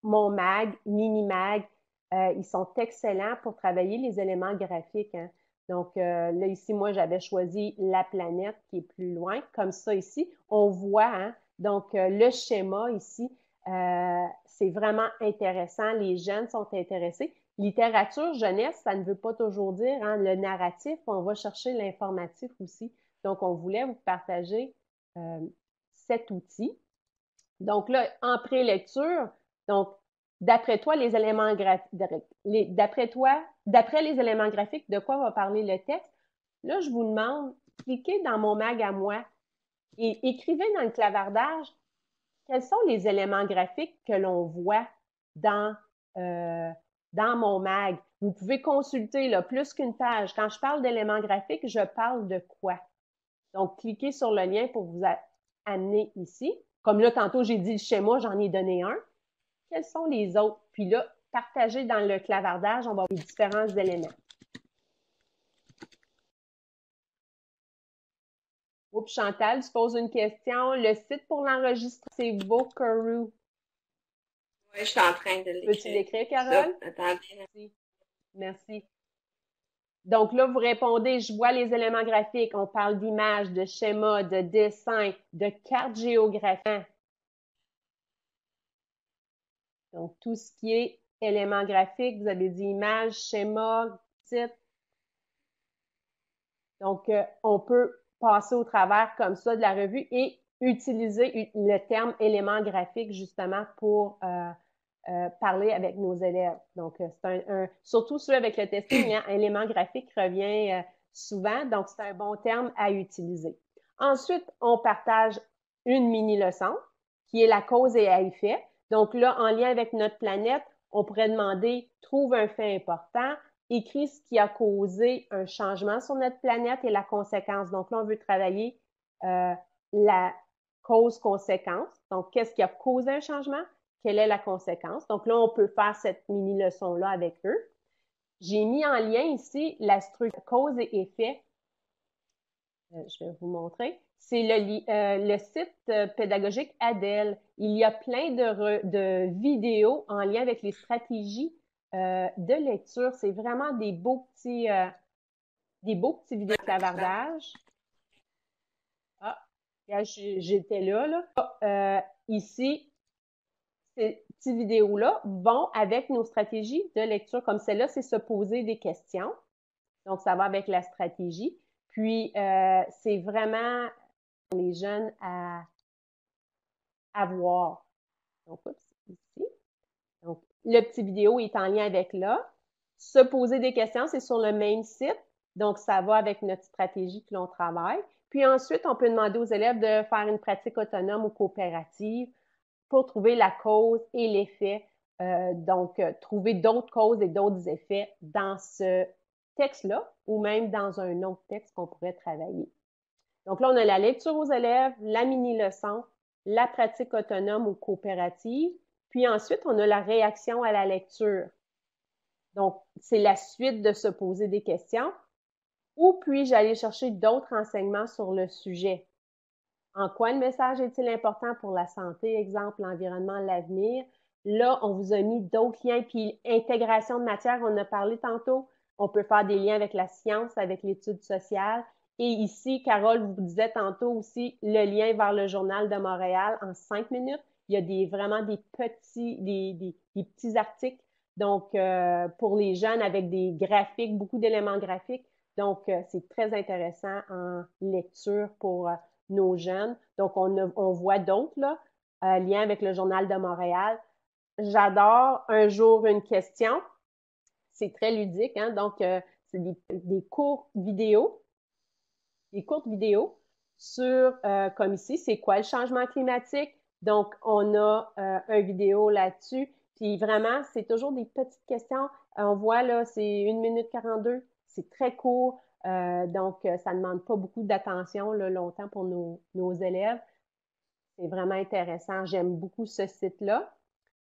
Mon Mag, Mini Mag, ils sont excellents pour travailler les éléments graphiques, hein. Donc, là, ici, moi, j'avais choisi la planète qui est plus loin. Comme ça, ici, on voit, hein, donc, le schéma ici, c'est vraiment intéressant. Les jeunes sont intéressés. Littérature jeunesse, ça ne veut pas toujours dire, hein, le narratif, on va chercher l'informatif aussi. Donc, on voulait vous partager cet outil. Donc là, en prélecture, donc, d'après toi, les éléments d'après les éléments graphiques, de quoi va parler le texte? Là, je vous demande, cliquez dans Mon Mag à moi et écrivez dans le clavardage quels sont les éléments graphiques que l'on voit dans dans mon mag. Vous pouvez consulter là, plus qu'une page. Quand je parle d'éléments graphiques, je parle de quoi? Donc, cliquez sur le lien pour vous amener ici. Comme là, tantôt, j'ai dit le schéma, j'en ai donné un. Quels sont les autres? Puis là, partagez dans le clavardage, on va voir les différents éléments. Oups, Chantal, tu poses une question. Le site pour l'enregistrer, c'est Vocaroo. Oui, je suis en train de l'écrire. Peux-tu l'écrire, Carole? Attendez. Merci. Merci. Donc là, vous répondez, je vois les éléments graphiques. On parle d'images, de schémas, de dessins, de cartes géographiques. Donc, tout ce qui est éléments graphiques, vous avez dit images, schémas, titres. Donc, on peut passer au travers comme ça de la revue et utiliser le terme élément graphique justement pour parler avec nos élèves. Donc, c'est surtout ceux avec le testing, hein, élément graphique revient souvent, donc c'est un bon terme à utiliser. Ensuite, on partage une mini-leçon qui est la cause et à effet. Donc là, en lien avec notre planète, on pourrait demander « Trouve un fait important », écrit ce qui a causé un changement sur notre planète et la conséquence. Donc là, on veut travailler la cause-conséquence. Donc, qu'est-ce qui a causé un changement? Quelle est la conséquence? Donc là, on peut faire cette mini-leçon-là avec eux. J'ai mis en lien ici la structure cause et effet. Je vais vous montrer. C'est le site pédagogique Adèle. Il y a plein de vidéos en lien avec les stratégies de lecture. C'est vraiment des beaux petits vidéos de clavardage. Ah, j'étais là. Ici, ces petites vidéos-là vont avec nos stratégies de lecture. Comme celle-là, c'est se poser des questions. Donc, ça va avec la stratégie. Puis, c'est vraiment pour les jeunes à voir. Donc, ici. Donc, le petit vidéo est en lien avec là. Se poser des questions, c'est sur le même site. Donc, ça va avec notre stratégie que l'on travaille. Puis ensuite, on peut demander aux élèves de faire une pratique autonome ou coopérative pour trouver la cause et l'effet. Donc, trouver d'autres causes et d'autres effets dans ce texte-là ou même dans un autre texte qu'on pourrait travailler. Donc là, on a la lecture aux élèves, la mini-leçon, la pratique autonome ou coopérative, puis ensuite, on a la réaction à la lecture. Donc, c'est la suite de se poser des questions. Où puis-je aller chercher d'autres renseignements sur le sujet? En quoi le message est-il important pour la santé, exemple, l'environnement, l'avenir? Là, on vous a mis d'autres liens, puis intégration de matière, on a parlé tantôt. On peut faire des liens avec la science, avec l'étude sociale. Et ici, Carole vous disait tantôt aussi le lien vers le Journal de Montréal en 5 minutes. Il y a vraiment des petits articles, donc pour les jeunes avec des graphiques, beaucoup d'éléments graphiques. Donc, c'est très intéressant en lecture pour nos jeunes. Donc, on voit d'autres, là, lien avec le Journal de Montréal. J'adore Un jour, une question. C'est très ludique, hein? Donc, c'est des courtes vidéos sur, comme ici, c'est quoi le changement climatique? Donc, on a une vidéo là-dessus. Puis vraiment, c'est toujours des petites questions. On voit là, c'est 1 minute 42. C'est très court. Donc, ça ne demande pas beaucoup d'attention longtemps pour nos élèves. C'est vraiment intéressant. J'aime beaucoup ce site-là.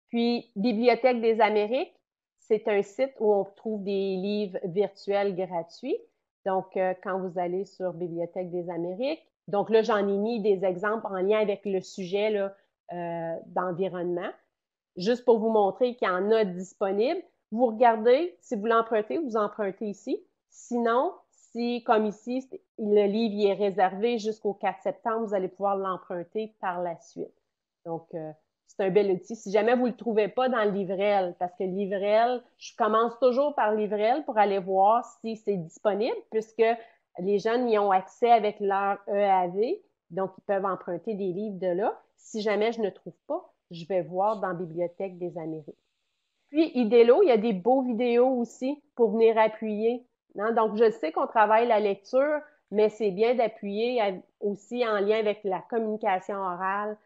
Puis, Bibliothèque des Amériques, c'est un site où on trouve des livres virtuels gratuits. Donc, quand vous allez sur Bibliothèque des Amériques, donc là, j'en ai mis des exemples en lien avec le sujet là, d'environnement, juste pour vous montrer qu'il y en a disponible. Vous regardez, si vous l'empruntez, vous empruntez ici. Sinon, si, comme ici, le livre y est réservé jusqu'au 4 septembre, vous allez pouvoir l'emprunter par la suite. Donc, c'est un bel outil. Si jamais vous ne le trouvez pas dans le Livrel, parce que le Livrel, je commence toujours par Livrel pour aller voir si c'est disponible, puisque les jeunes y ont accès avec leur EAV, donc ils peuvent emprunter des livres de là. Si jamais je ne trouve pas, je vais voir dans la Bibliothèque des Amériques. Puis, Idélo, il y a des beaux vidéos aussi pour venir appuyer. Hein? Donc, je sais qu'on travaille la lecture, mais c'est bien d'appuyer aussi en lien avec la communication orale.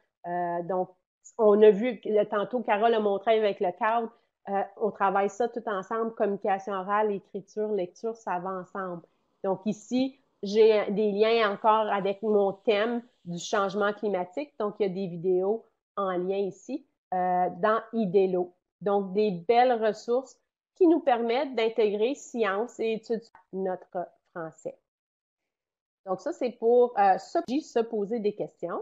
Donc, on a vu, tantôt, Carole a montré avec le cadre, on travaille ça tout ensemble, communication orale, écriture, lecture, ça va ensemble. Donc ici, j'ai des liens encore avec mon thème du changement climatique. Donc, il y a des vidéos en lien ici dans IDELO. Donc, des belles ressources qui nous permettent d'intégrer sciences et études notre français. Donc, ça, c'est pour se poser des questions.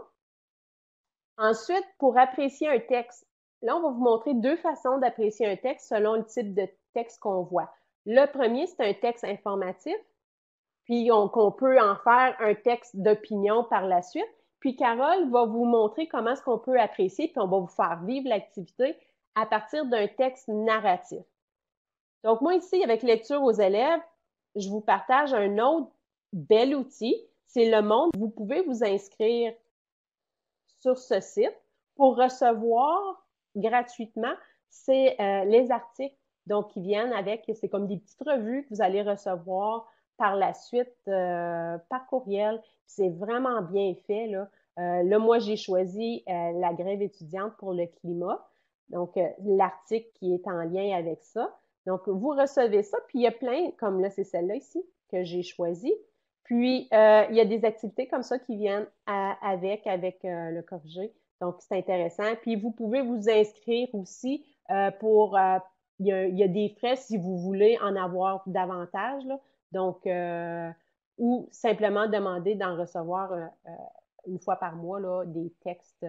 Ensuite, pour apprécier un texte, là, on va vous montrer deux façons d'apprécier un texte selon le type de texte qu'on voit. Le premier, c'est un texte informatif, puis qu'on peut en faire un texte d'opinion par la suite. Puis Carole va vous montrer comment est-ce qu'on peut apprécier, puis on va vous faire vivre l'activité à partir d'un texte narratif. Donc, moi, ici, avec lecture aux élèves, je vous partage un autre bel outil. C'est Le Monde. Vous pouvez vous inscrire sur ce site pour recevoir gratuitement les articles donc qui viennent avec, c'est comme des petites revues que vous allez recevoir par la suite par courriel. C'est vraiment bien fait, là. Là, moi, j'ai choisi la grève étudiante pour le climat. Donc, l'article qui est en lien avec ça. Donc, vous recevez ça, puis il y a plein, comme là, c'est celle-là ici que j'ai choisie. Puis, il y a des activités comme ça qui viennent avec le corrigé. Donc, c'est intéressant. Puis, vous pouvez vous inscrire aussi pour... il y a des frais si vous voulez en avoir davantage, là. Donc, ou simplement demander d'en recevoir une fois par mois là, des textes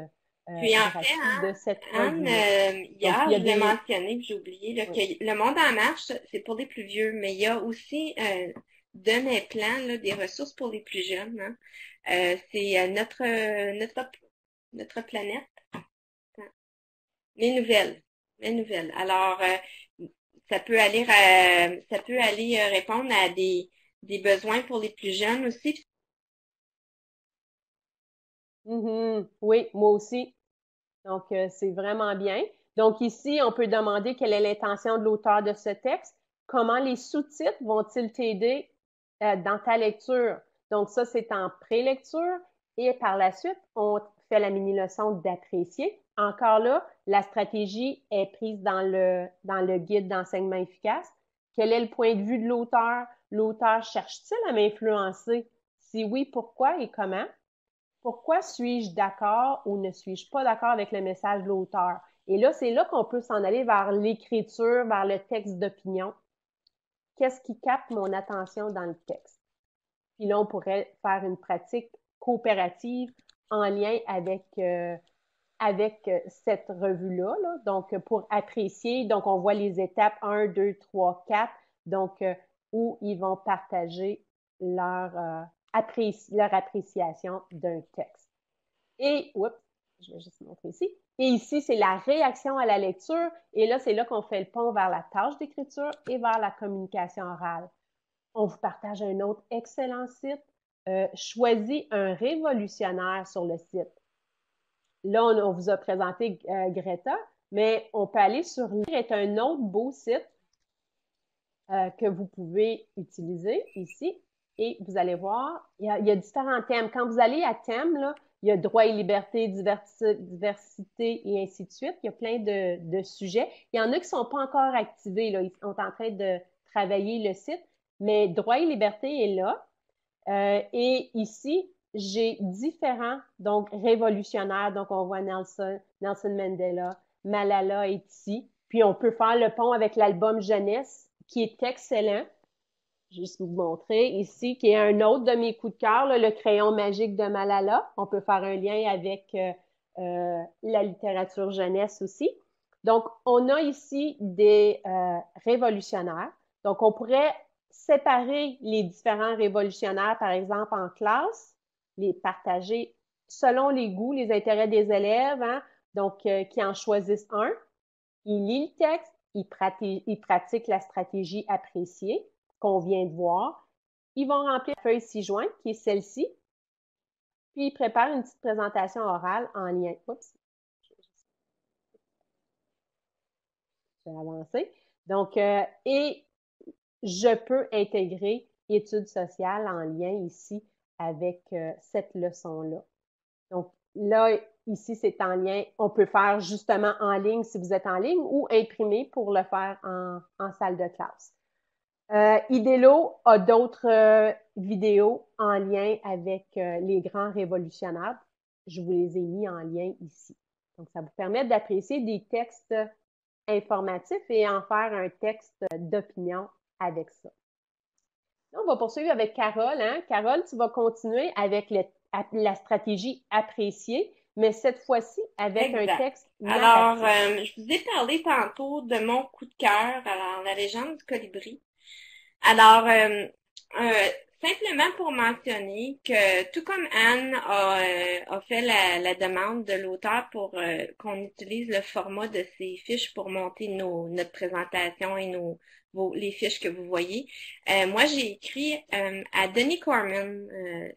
Puis en fait, gratuits de cette Anne, revue-là. Donc, hier, il y a je l'ai des... mentionné, puis j'ai oublié, là, Oui. que le monde en marche, c'est pour les plus vieux, mais il y a aussi de mes plans, là, des ressources pour les plus jeunes. Hein. C'est notre planète. Attends. Les nouvelles. Les nouvelles. Alors, ça peut aller répondre à des besoins pour les plus jeunes aussi. Oui, moi aussi. Donc, c'est vraiment bien. Donc, ici, on peut demander quelle est l'intention de l'auteur de ce texte. Comment les sous-titres vont-ils t'aider dans ta lecture? Donc, ça, c'est en prélecture. Et par la suite, on fait la mini-leçon d'apprécier. Encore là, la stratégie est prise dans le guide d'enseignement efficace. Quel est le point de vue de l'auteur? L'auteur cherche-t-il à m'influencer? Si oui, pourquoi et comment? Pourquoi suis-je d'accord ou ne suis-je pas d'accord avec le message de l'auteur? Et là, c'est là qu'on peut s'en aller vers l'écriture, vers le texte d'opinion. Qu'est-ce qui capte mon attention dans le texte? Puis là, on pourrait faire une pratique coopérative en lien avec cette revue-là. Là. Donc, pour apprécier, donc on voit les étapes 1, 2, 3, 4, donc où ils vont partager leur appréciation d'un texte. Et, oups, je vais juste montrer ici. Et ici, c'est la réaction à la lecture. Et là, c'est là qu'on fait le pont vers la tâche d'écriture et vers la communication orale. On vous partage un autre excellent site. Choisis un révolutionnaire sur le site. Là, on vous a présenté Greta, mais on peut aller sur Lire est un autre beau site que vous pouvez utiliser ici. Et vous allez voir, il y a différents thèmes. Quand vous allez à thème, là, il y a droit et liberté, diversité et ainsi de suite. Il y a plein de sujets. Il y en a qui ne sont pas encore activés. Là. Ils sont en train de travailler le site, mais droit et liberté est là. Et ici, j'ai différents, donc révolutionnaires. Donc, on voit Nelson Mandela, Malala est ici. Puis, on peut faire le pont avec l'album Jeunesse, qui est excellent. Juste vous montrer ici, qui est un autre de mes coups de cœur, là, le crayon magique de Malala. On peut faire un lien avec la littérature jeunesse aussi. Donc, on a ici des révolutionnaires. Donc, on pourrait séparer les différents révolutionnaires, par exemple, en classe, les partager selon les goûts, les intérêts des élèves, hein, donc qui en choisissent un. Ils lisent le texte, ils pratiquent la stratégie appréciée qu'on vient de voir. Ils vont remplir la feuille 6 joints, qui est celle-ci, puis ils préparent une petite présentation orale en lien. Oups, je vais avancer. Donc, et je peux intégrer études sociales en lien ici avec cette leçon-là. Donc, là, ici, c'est en lien. On peut faire justement en ligne si vous êtes en ligne ou imprimer pour le faire en salle de classe. Idelo a d'autres vidéos en lien avec les grands révolutionnaires. Je vous les ai mis en lien ici. Donc, ça vous permet d'apprécier des textes informatifs et en faire un texte d'opinion avec ça. Là, on va poursuivre avec Carole. Hein? Carole, tu vas continuer avec la stratégie appréciée, mais cette fois-ci avec un Exact. texte Alors, narratif. je vous ai parlé tantôt de mon coup de cœur, alors la légende du colibri. Alors, euh, simplement pour mentionner que tout comme Anne a fait la demande de l'auteur pour qu'on utilise le format de ces fiches pour monter notre présentation et les fiches que vous voyez, moi j'ai écrit à Denis Corman,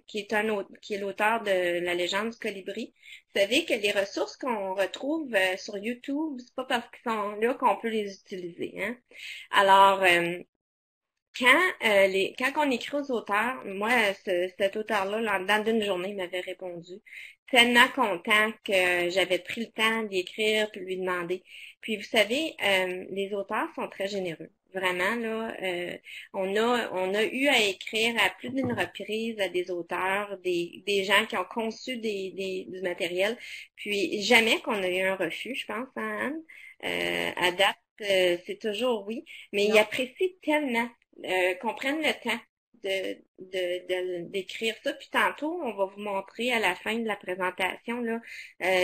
qui est l'auteur de La légende du colibri. Vous savez que les ressources qu'on retrouve sur YouTube, c'est pas parce qu'ils sont là qu'on peut les utiliser, hein. Alors, quand on écrit aux auteurs, moi, cet auteur-là, là, dans d'une journée, il m'avait répondu. Tellement content que j'avais pris le temps d'y écrire puis lui demander. Puis vous savez, les auteurs sont très généreux. Vraiment, là, on a eu à écrire à plus d'une reprise à des auteurs, des gens qui ont conçu du matériel. Puis jamais qu'on a eu un refus, je pense, hein, Anne? À date, c'est toujours oui. Mais ils Non. apprécient tellement qu'on prenne le temps d'écrire ça. Puis tantôt, on va vous montrer à la fin de la présentation là,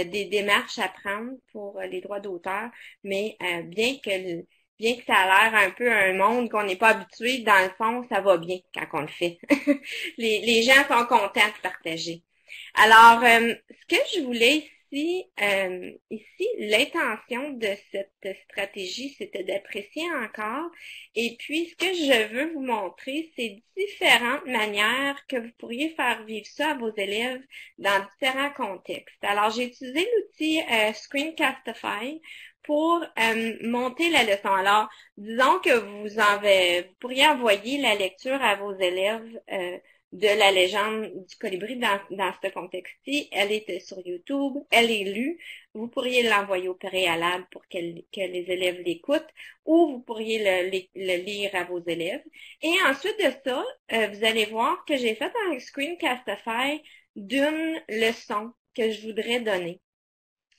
des démarches à prendre pour les droits d'auteur. Mais bien que ça a l'air un peu un monde qu'on n'est pas habitué, dans le fond, ça va bien quand on le fait. Les gens sont contents de partager. Alors, ce que je voulais ici, l'intention de cette stratégie, c'était d'apprécier encore. Et puis, ce que je veux vous montrer, c'est différentes manières que vous pourriez faire vivre ça à vos élèves dans différents contextes. Alors, j'ai utilisé l'outil Screencastify pour monter la leçon. Alors, disons que vous pourriez envoyer la lecture à vos élèves de la légende du colibri dans ce contexte-ci. Elle était sur YouTube, elle est lue. Vous pourriez l'envoyer au préalable pour que les élèves l'écoutent ou vous pourriez le lire à vos élèves. Et ensuite de ça, vous allez voir que j'ai fait un screencastify d'une leçon que je voudrais donner.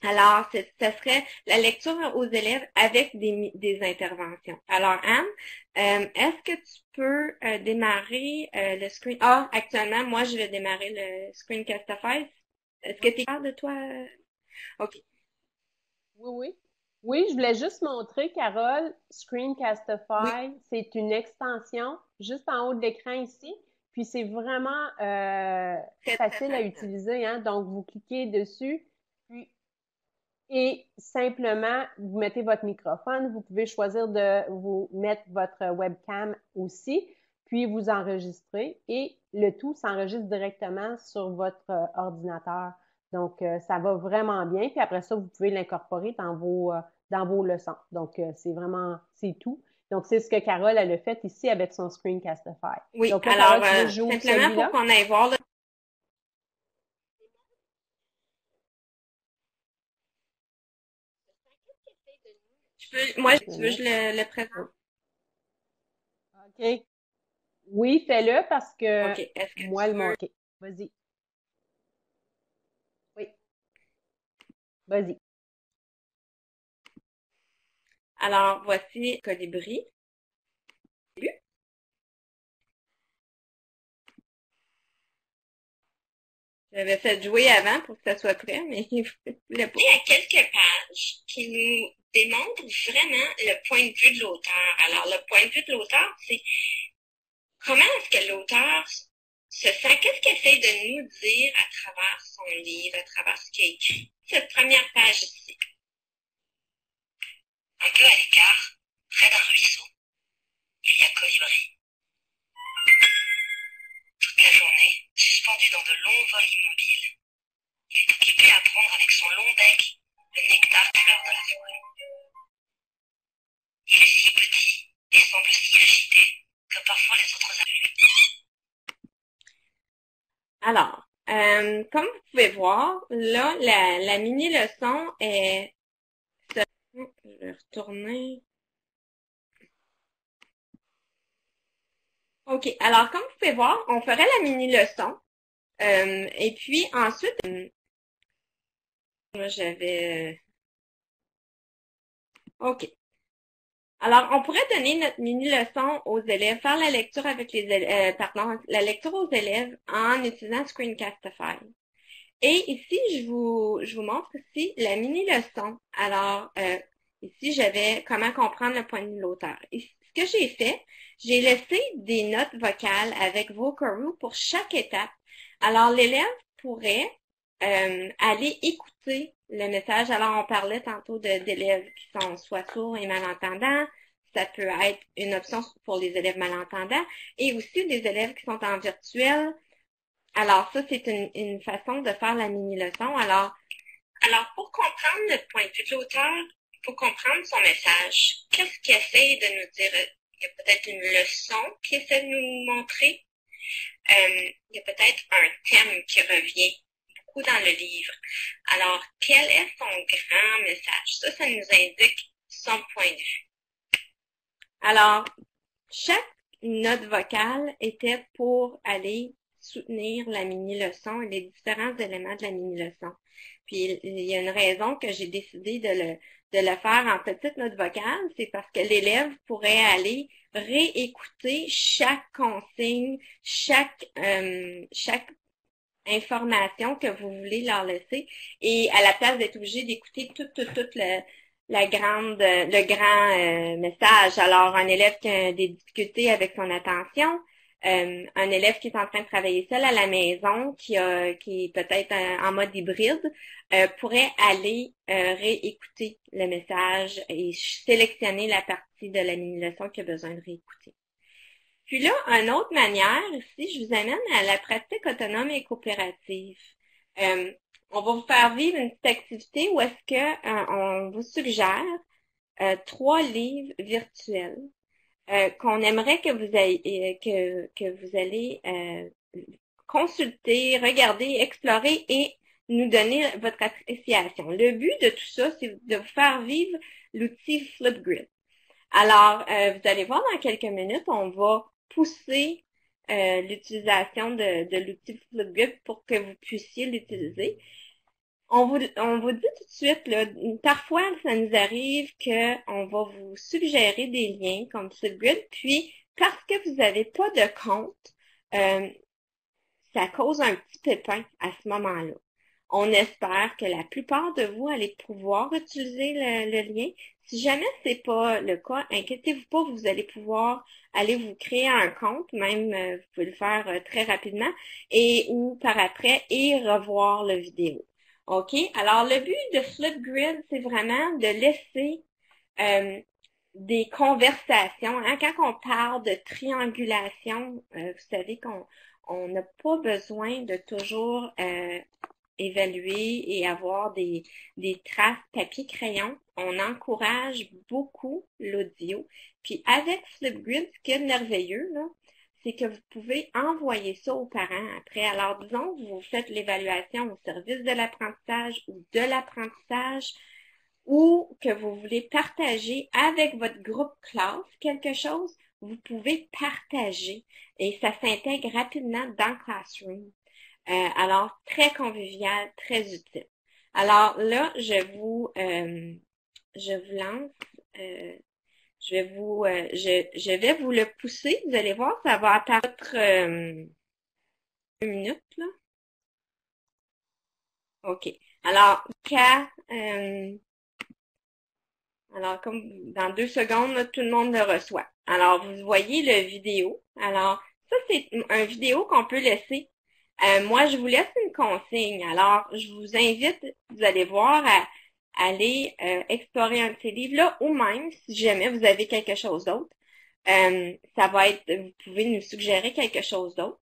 Alors, ça serait la lecture aux élèves avec des interventions. Alors, Anne, est-ce que tu peux démarrer le screen? Ah, actuellement, moi, je vais démarrer le Screencastify. Est-ce que tu es capable de toi? OK. Oui, oui. Oui, je voulais juste montrer, Carole, Oui, Screencastify, c'est une extension juste en haut de l'écran ici. Puis c'est vraiment très, très facile à facile. utiliser, hein. Donc, vous cliquez dessus, puis et simplement, vous mettez votre microphone. Vous pouvez choisir de vous mettre votre webcam aussi, puis vous enregistrez et le tout s'enregistre directement sur votre ordinateur. Donc, ça va vraiment bien. Puis après ça, vous pouvez l'incorporer dans vos leçons. Donc, c'est tout. Donc, c'est ce que Carole, elle a fait ici avec son Screencastify. Oui, Donc là, alors, Carole, tu veux que j'ouvre simplement pour celui-là? qu'on aille voir là, moi, Je vais tu veux que mettre. je le présente? OK. Oui, fais-le parce que OK. Est-ce que moi, tu le veux? OK. Vas-y. Oui, vas-y. Alors, voici Colibri. J'avais fait jouer avant pour que ça soit prêt, mais il voulait pas. Il y a quelques pages qui nous démontrent vraiment le point de vue de l'auteur. Alors, le point de vue de l'auteur, c'est comment est-ce que l'auteur se sent, qu'est-ce qu'il essaie de nous dire à travers son livre, à travers ce qu'il a écrit. Cette première page ici. Un peu à l'écart, près d'un ruisseau, il y a Colibri. Toute la journée, suspendu dans de longs vols immobiles. Il est occupé à prendre avec son long bec le nectar couleur de la forêt. Il est si petit et semble si agité que parfois les autres adultes. Alors, Comme vous pouvez voir, là, la mini-leçon est... Je vais retourner. OK. Alors, comme vous pouvez voir, on ferait la mini-leçon. Et puis, ensuite, moi, j'avais... OK. Alors, on pourrait donner notre mini-leçon aux élèves, faire la lecture avec les élèves, pardon, la lecture aux élèves en utilisant Screencastify. Et ici, je vous montre ici la mini-leçon. Alors, ici, j'avais comment comprendre le point de vue de l'auteur. Et ce que j'ai fait, j'ai laissé des notes vocales avec Vocaro pour chaque étape. Alors, l'élève pourrait aller écouter le message. Alors, on parlait tantôt d'élèves qui sont soit sourds et malentendants. Ça peut être une option pour les élèves malentendants et aussi des élèves qui sont en virtuel. Alors, ça, c'est une façon de faire la mini-leçon. Alors, pour comprendre le point de vue de l'auteur, pour comprendre son message, qu'est-ce qu'il essaie de nous dire? Il y a peut-être une leçon qu'il essaie de nous montrer. Il y a peut-être un thème qui revient beaucoup dans le livre. Alors, quel est son grand message? Ça nous indique son point de vue. Alors, chaque note vocale était pour aller soutenir la mini-leçon et les différents éléments de la mini-leçon. Puis, il y a une raison que j'ai décidé de le faire en petite note vocale, c'est parce que l'élève pourrait aller réécouter chaque consigne, chaque information que vous voulez leur laisser et à la place d'être obligé d'écouter toute le grand message. Alors, un élève qui a des difficultés avec son attention, un élève qui est en train de travailler seul à la maison, qui est peut-être en mode hybride, pourrait aller réécouter le message et sélectionner la partie de la mini-leçon qu'il a besoin de réécouter. Puis là, une autre manière, ici, je vous amène à la pratique autonome et coopérative. On va vous faire vivre une petite activité où est-ce que on vous suggère 3 livres virtuels qu'on aimerait que vous ayez, que vous allez consulter, regarder, explorer et nous donner votre appréciation. Le but de tout ça, c'est de vous faire vivre l'outil Flipgrid. Alors, vous allez voir dans quelques minutes, on va pousser l'utilisation de l'outil Flipgrid pour que vous puissiez l'utiliser. On vous dit tout de suite, là, parfois, ça nous arrive qu'on va vous suggérer des liens comme Flipgrid, puis parce que vous n'avez pas de compte, ça cause un petit pépin à ce moment-là. On espère que la plupart de vous allez pouvoir utiliser le lien. Si jamais c'est pas le cas, inquiétez-vous pas, vous allez pouvoir aller vous créer un compte, même vous pouvez le faire très rapidement, ou par après, et revoir la vidéo. OK? Alors, le but de Flipgrid, c'est vraiment de laisser des conversations. Hein? Quand on parle de triangulation, vous savez qu'on n'a pas besoin de toujours évaluer et avoir des traces papier-crayon. On encourage beaucoup l'audio. Puis avec Flipgrid, ce qui est merveilleux, là, c'est que vous pouvez envoyer ça aux parents après. Alors, disons, vous faites l'évaluation au service de l'apprentissage ou que vous voulez partager avec votre groupe classe quelque chose, vous pouvez partager et ça s'intègre rapidement dans Classroom. Alors, très convivial, très utile. Alors là, je vous lance, je vais vous le pousser. Vous allez voir, ça va apparaître 2 minutes, là. OK. Alors, alors, comme dans 2 secondes, là, tout le monde le reçoit. Alors, vous voyez le vidéo. Alors, ça, c'est un vidéo qu'on peut laisser. Moi, je vous laisse une consigne. Alors, je vous invite, vous allez voir, à aller explorer un de ces livres-là, ou même, si jamais vous avez quelque chose d'autre, ça va être, vous pouvez nous suggérer quelque chose d'autre.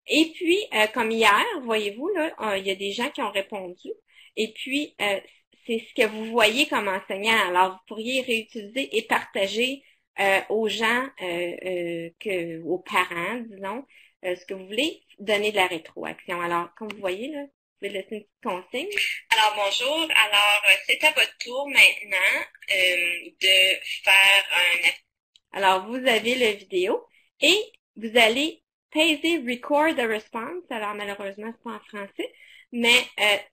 Et puis, comme hier, voyez-vous, là, il y a des gens qui ont répondu. Et puis, c'est ce que vous voyez comme enseignant. Alors, vous pourriez réutiliser et partager aux gens, aux parents, disons, ce que vous voulez, donner de la rétroaction. Alors, comme vous voyez, là, vous pouvez laisser une petite consigne. Alors, bonjour. Alors, c'est à votre tour maintenant de faire un... Alors, vous avez la vidéo et vous allez peser Record a Response. Alors, malheureusement, c'est pas en français, mais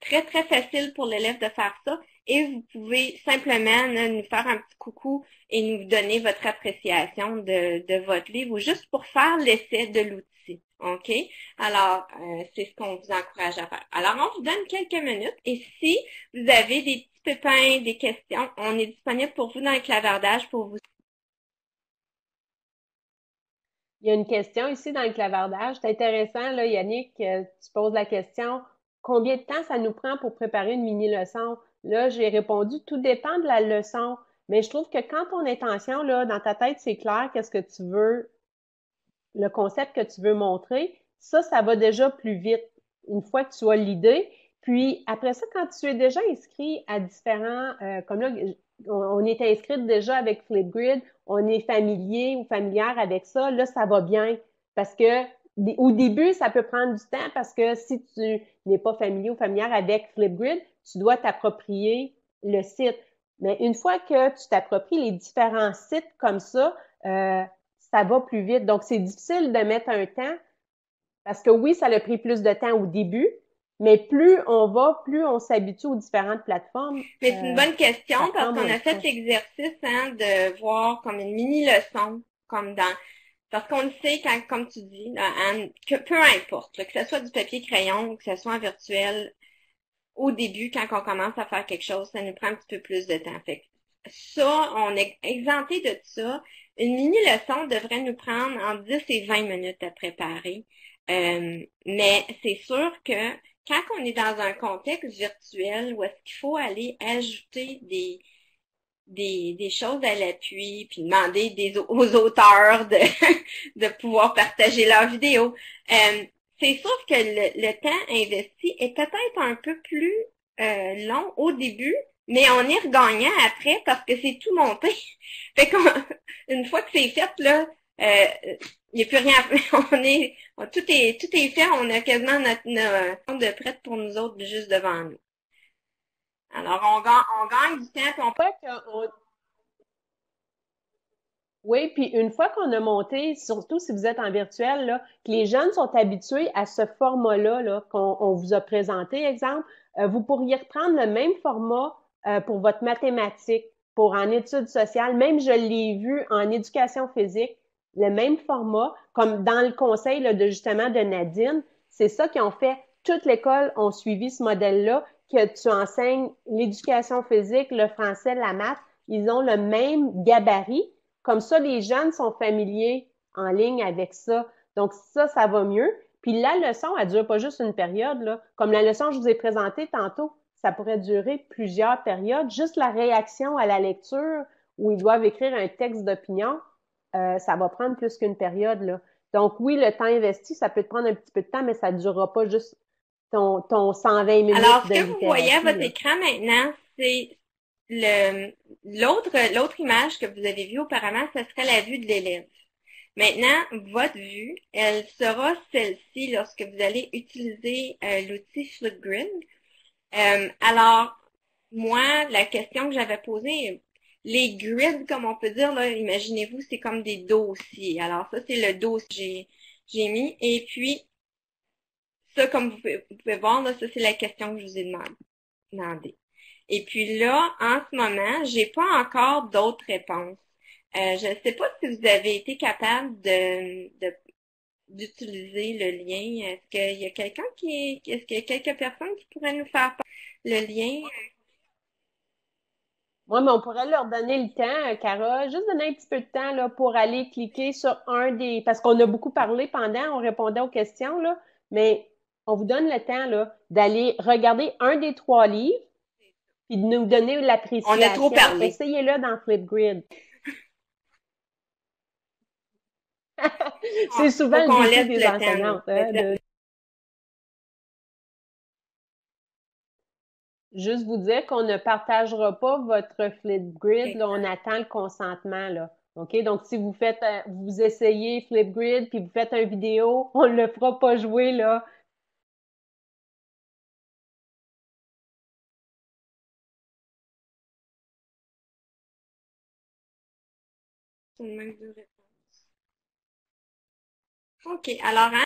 très, très facile pour l'élève de faire ça. Et vous pouvez simplement nous faire un petit coucou et nous donner votre appréciation de votre livre ou juste pour faire l'essai de l'outil. OK? Alors, c'est ce qu'on vous encourage à faire. Alors, on vous donne quelques minutes et si vous avez des petits pépins, des questions, on est disponible pour vous dans le clavardage pour vous. Il y a une question ici dans le clavardage. C'est intéressant, là, Yannick, tu poses la question, combien de temps ça nous prend pour préparer une mini-leçon? Là, j'ai répondu, tout dépend de la leçon. Mais je trouve que quand ton intention, là, dans ta tête, c'est clair, qu'est-ce que tu veux, le concept que tu veux montrer, ça va déjà plus vite une fois que tu as l'idée. Puis après ça, quand tu es déjà inscrit à différents, comme là, on est inscrit déjà avec Flipgrid, on est familier ou familière avec ça, là, ça va bien. Parce que au début, ça peut prendre du temps parce que si tu n'es pas familier ou familière avec Flipgrid, tu dois t'approprier le site. Mais une fois que tu t'appropries les différents sites comme ça va plus vite. Donc, c'est difficile de mettre un temps parce que oui, ça a pris plus de temps au début, mais plus on va, plus on s'habitue aux différentes plateformes. Mais c'est une bonne question ça parce prend qu'on moins a de fait temps. l'exercice de voir comme une mini-leçon, comme dans... Parce qu'on le sait, quand, comme tu dis, que peu importe, là, que ce soit du papier crayon ou que ce soit en virtuel, au début, quand on commence à faire quelque chose, ça nous prend un petit peu plus de temps. Fait que ça, on est exempté de ça. Une mini-leçon devrait nous prendre entre 10 et 20 minutes à préparer. Mais c'est sûr que quand on est dans un contexte virtuel où est-ce qu'il faut aller ajouter des choses à l'appui, puis demander aux auteurs de pouvoir partager leurs vidéos. C'est sûr que le temps investi est peut-être un peu plus long au début, mais on est regagnant après parce que c'est tout monté. Fait qu'une fois que c'est fait, là, il n'y a plus rien à faire. Tout est fait. On a quasiment notre compte de prête pour nous autres juste devant nous. Alors, on gagne du temps, puis on Oui, puis une fois qu'on a monté, surtout si vous êtes en virtuel, là, que les jeunes sont habitués à ce format-là, là, qu'on vous a présenté, exemple, vous pourriez reprendre le même format pour votre mathématique, pour en études sociales. Même je l'ai vu en éducation physique, le même format, comme dans le conseil là, de justement de Nadine, c'est ça qu'ils ont fait. Toute l'école ont suivi ce modèle-là, que tu enseignes l'éducation physique, le français, la maths, ils ont le même gabarit. Comme ça, les jeunes sont familiers en ligne avec ça. Donc, ça va mieux. Puis la leçon, elle dure pas juste une période, là. Comme la leçon que je vous ai présentée tantôt, ça pourrait durer plusieurs périodes. Juste la réaction à la lecture où ils doivent écrire un texte d'opinion, ça va prendre plus qu'une période, là. Donc, oui, le temps investi, ça peut te prendre un petit peu de temps, mais ça ne durera pas juste ton 120 minutes Alors, ce de que vous voyez à littératie, votre là. écran maintenant, c'est l'autre image que vous avez vue auparavant, ce serait la vue de l'élève. Maintenant, votre vue, elle sera celle-ci lorsque vous allez utiliser l'outil Flipgrid. Alors, moi, la question que j'avais posée, les grids, comme on peut dire, là, imaginez-vous, c'est comme des dossiers. Alors, ça, c'est le dossier que j'ai mis. Et puis, ça, comme vous pouvez voir, là, ça, c'est la question que je vous ai demandé. Et puis là, en ce moment, j'ai pas encore d'autres réponses. Je ne sais pas si vous avez été capable d'utiliser le lien. Est-ce qu'il y a quelques personnes qui pourraient nous faire le lien? Oui, mais on pourrait leur donner le temps, Cara, juste donner un petit peu de temps là, pour aller cliquer sur un des... Parce qu'on a beaucoup parlé pendant, on répondait aux questions, là, mais on vous donne le temps là, d'aller regarder un des trois livres puis de nous donner On a trop l'appréciation. parlé. Essayez-le dans Flipgrid. C'est Faut souvent le qu'on défi laisse des le temps, là. enseignantes, hein, de juste vous dire qu'on ne partagera pas votre Flipgrid, là, on attend le consentement, là. OK? Donc, si vous faites, vous essayez Flipgrid, puis vous faites une vidéo, on ne le fera pas jouer, là. Une même de réponse. OK. Alors, hein,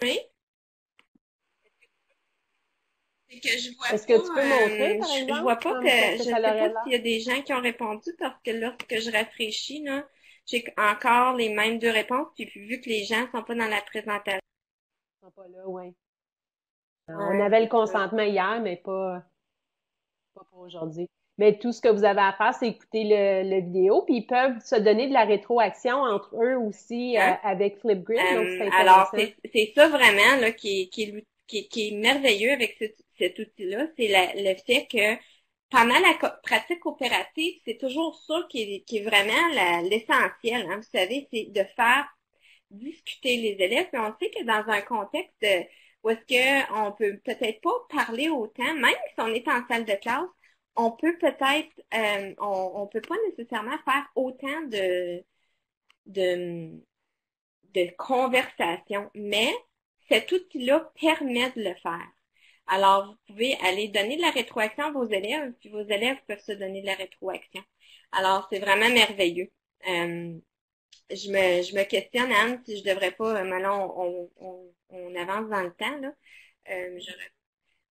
c'est que Est-ce que tu peux montrer, par je exemple, vois pas que, comme qu'est-ce que je ça sais aurait pas l'air? s'il y a des gens qui ont répondu parce que lorsque je rafraîchis, là, j'ai encore les mêmes deux réponses, puis vu que les gens sont pas dans la présentation, Ils sont pas là, ouais. On ouais, avait le c'est ça. consentement hier, mais pas pour aujourd'hui. Mais tout ce que vous avez à faire, c'est écouter le vidéo, puis ils peuvent se donner de la rétroaction entre eux aussi Hein? avec Flipgrid, donc c'est Alors, intéressant. c'est ça vraiment là, qui est merveilleux avec cet outil-là, c'est le fait que pendant la pratique coopérative, c'est toujours ça qui est vraiment l'essentiel. Hein, vous savez, c'est de faire discuter les élèves. Puis on sait que dans un contexte où est-ce que on peut peut-être pas parler autant, même si on est en salle de classe, on peut peut-être, on peut pas nécessairement faire autant de, de conversation, mais cet outil-là permet de le faire. Alors, vous pouvez aller donner de la rétroaction à vos élèves, puis vos élèves peuvent se donner de la rétroaction. Alors, c'est vraiment merveilleux. Euh, je me questionne, Anne, si je devrais pas, maintenant on avance dans le temps, là.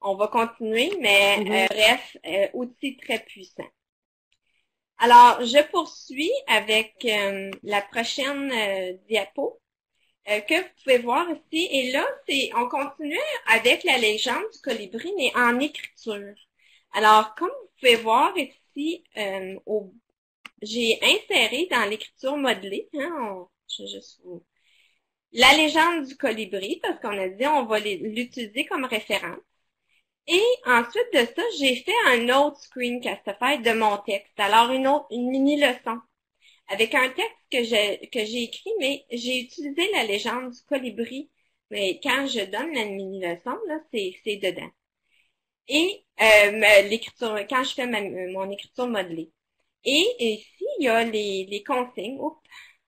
On va continuer, mais Mhm. bref, outil très puissant. Alors, je poursuis avec la prochaine diapo que vous pouvez voir ici. Et là, on continue avec la légende du colibri, mais en écriture. Alors, comme vous pouvez voir ici, j'ai inséré dans l'écriture modelée, hein, la légende du colibri, parce qu'on a dit on va l'utiliser comme référence. Et ensuite de ça, j'ai fait un autre screencastify de mon texte. Alors, une mini-leçon avec un texte que j'ai écrit, mais j'ai utilisé la légende du colibri. Mais quand je donne la mini-leçon, là, c'est dedans. Et l'écriture, quand je fais mon écriture modelée. Et ici, il y a les consignes. Oups,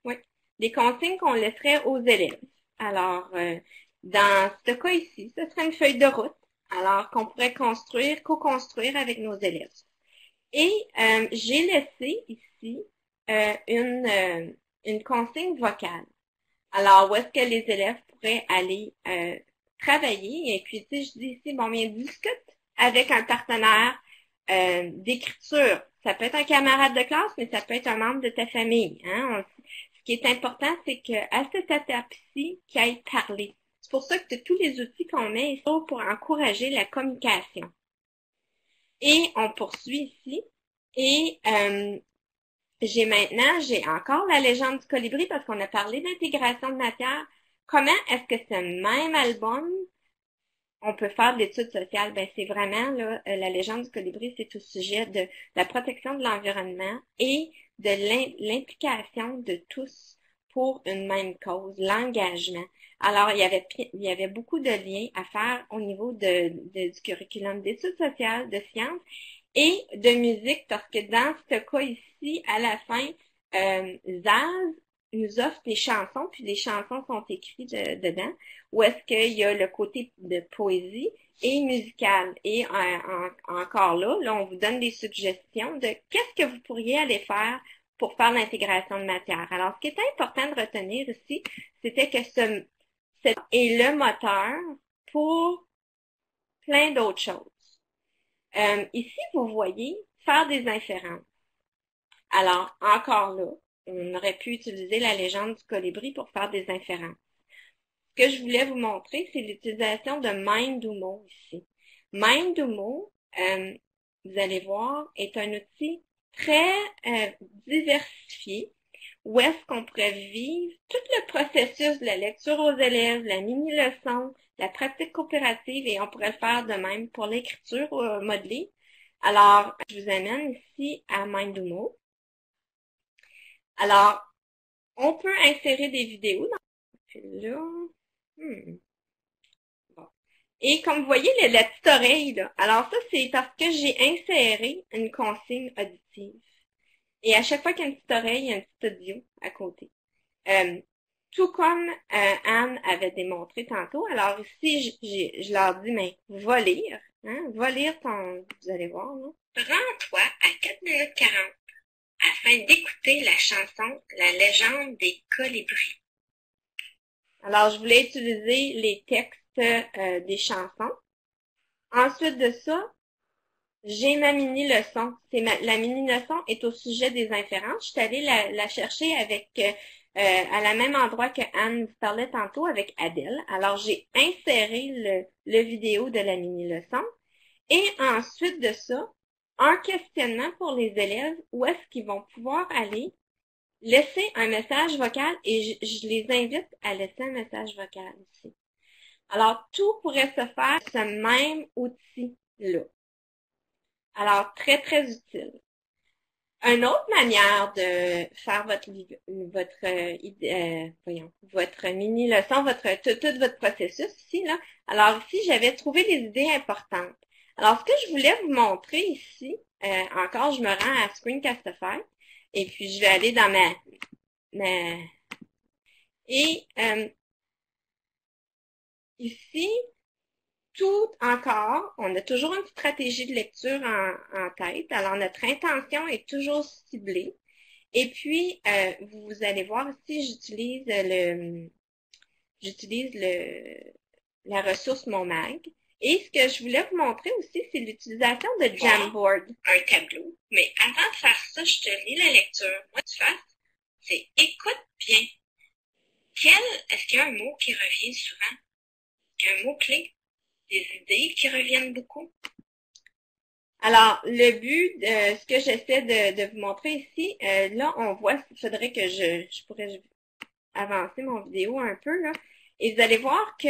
oui, les consignes qu'on laisserait aux élèves. Alors, dans ce cas ici, ce serait une feuille de route. Alors, qu'on pourrait co-construire avec nos élèves. Et j'ai laissé ici une consigne vocale. Alors, où est-ce que les élèves pourraient aller travailler? Et puis, tu sais, je dis ici, bon, bien, discute avec un partenaire d'écriture. Ça peut être un camarade de classe, mais ça peut être un membre de ta famille. Hein? Ce qui est important, c'est qu'à cette étape-ci, qu'il aille parler. C'est pour ça que tous les outils qu'on met sont pour encourager la communication. Et on poursuit ici. Et j'ai encore la légende du colibri parce qu'on a parlé d'intégration de matière. Comment est-ce que ce même album, on peut faire de l'étude sociale? Ben, c'est vraiment, là, la légende du colibri, c'est au sujet de la protection de l'environnement et de l'implication de tous pour une même cause, l'engagement. Alors, il y avait beaucoup de liens à faire au niveau du curriculum d'études sociales, de sciences et de musique, parce que dans ce cas ici, à la fin, Zaz nous offre des chansons, puis les chansons sont écrites dedans, où est-ce qu'il y a le côté de poésie et musical. Et encore là, on vous donne des suggestions de qu'est-ce que vous pourriez aller faire pour faire l'intégration de matière. Alors, ce qui est important de retenir ici, c'était que ce est le moteur pour plein d'autres choses. Ici, vous voyez faire des inférences. Alors, encore là, on aurait pu utiliser la légende du colibri pour faire des inférences. Ce que je voulais vous montrer, c'est l'utilisation de Mindumo ici. Mindumo, vous allez voir, est un outil très diversifié où est-ce qu'on pourrait vivre tout le processus de la lecture aux élèves, la mini-leçon, la pratique coopérative et on pourrait le faire de même pour l'écriture modelée. Alors, je vous amène ici à Mindumo. Alors, on peut insérer des vidéos dans là. Bon. Et comme vous voyez, la petite oreille, là. Alors ça, c'est parce que j'ai inséré une consigne auditive. Et à chaque fois qu'il y a une petite oreille, il y a un petit audio à côté. Tout comme Anne avait démontré tantôt. Alors ici, je leur dis, mais va lire. Hein? Va lire ton... Vous allez voir, là. Rends-toi à 4 minutes 40 afin d'écouter la chanson La légende des colibris. Alors, je voulais utiliser les textes des chansons. Ensuite de ça, j'ai ma mini-leçon. La mini-leçon est au sujet des inférences. Je suis allée la chercher avec à la même endroit que Anne vous parlait tantôt avec Adèle. Alors, j'ai inséré le vidéo de la mini-leçon. Et ensuite de ça, un questionnement pour les élèves où est-ce qu'ils vont pouvoir aller laisser un message vocal et je les invite à laisser un message vocal ici. Alors, tout pourrait se faire ce même outil-là. Alors, très, très utile. Une autre manière de faire votre mini-leçon, tout votre processus ici, là. Alors, ici, j'avais trouvé des idées importantes. Alors, ce que je voulais vous montrer ici, encore, je me rends à Screencastify, et puis je vais aller dans et ici, tout encore, on a toujours une stratégie de lecture en tête. Alors, notre intention est toujours ciblée. Et puis, vous allez voir ici, j'utilise la ressource MonMag. Et ce que je voulais vous montrer aussi, c'est l'utilisation de Jamboard. Un tableau. Mais avant de faire ça, je te lis la lecture. Moi, tu fasses, c'est écoute bien. Est-ce qu'il y a un mot qui revient souvent? Un mot-clé? Des idées qui reviennent beaucoup? Alors, le but, ce que j'essaie de vous montrer ici, là, on voit, il faudrait que je pourrais avancer mon vidéo un peu, là. Et vous allez voir que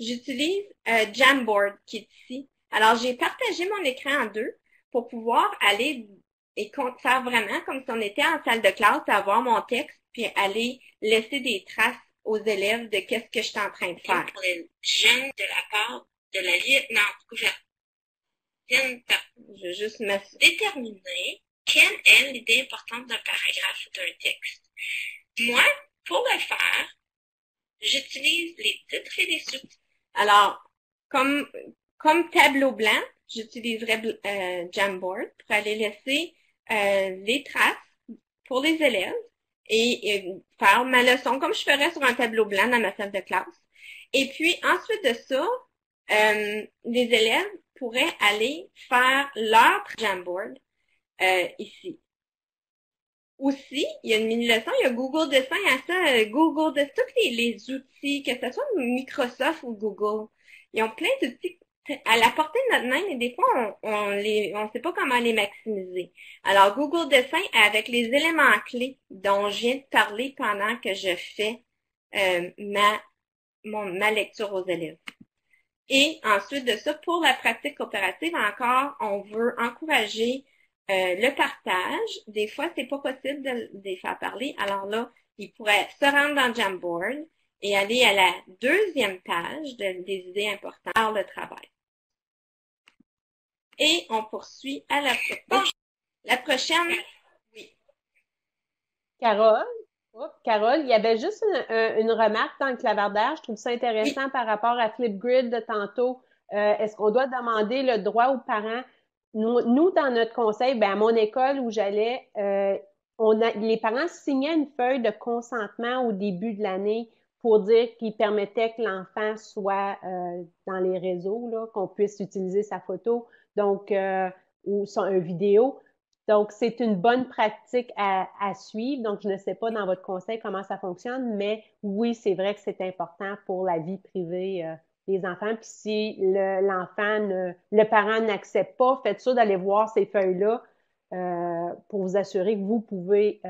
j'utilise Jamboard qui est ici. Alors, j'ai partagé mon écran en deux pour pouvoir aller et faire vraiment comme si on était en salle de classe, avoir mon texte, puis aller laisser des traces aux élèves de qu'est-ce que je suis en train de faire. Pour les jeunes de la part de la lieutenant-gouverneur. Je vais juste me déterminer quelle est l'idée importante d'un paragraphe ou d'un texte. Moi, pour le faire, j'utilise les titres et les sous-titres. Alors, comme tableau blanc, j'utiliserai Jamboard pour aller laisser les traces pour les élèves et faire ma leçon comme je ferais sur un tableau blanc dans ma salle de classe. Et puis, ensuite de ça, les élèves pourraient aller faire leur Jamboard ici. Aussi, il y a une mini-leçon, il y a Google Dessin à ça, Google Dessin, tous les outils, que ce soit Microsoft ou Google, ils ont plein d'outils à la portée de notre main, et des fois, on sait pas comment les maximiser. Alors, Google Dessin, avec les éléments clés dont je viens de parler pendant que je fais ma lecture aux élèves. Et ensuite de ça, pour la pratique coopérative, encore, on veut encourager le partage. Des fois, c'est pas possible de les faire parler. Alors là, ils pourraient se rendre dans Jamboard et aller à la deuxième page des idées importantes par le travail. Et on poursuit à la prochaine. Oui. Carole? Carole, il y avait juste une remarque dans le clavardage. Je trouve ça intéressant par rapport à Flipgrid de tantôt. Est-ce qu'on doit demander le droit aux parents? Nous, dans notre conseil, ben, à mon école où j'allais, les parents signaient une feuille de consentement au début de l'année pour dire qu'ils permettaient que l'enfant soit dans les réseaux, là, qu'on puisse utiliser sa photo, donc ou une vidéo. Donc, c'est une bonne pratique à suivre. Donc, je ne sais pas dans votre conseil comment ça fonctionne, mais oui, c'est vrai que c'est important pour la vie privée des enfants. Puis si le parent n'accepte pas, faites sûr d'aller voir ces feuilles-là pour vous assurer que vous pouvez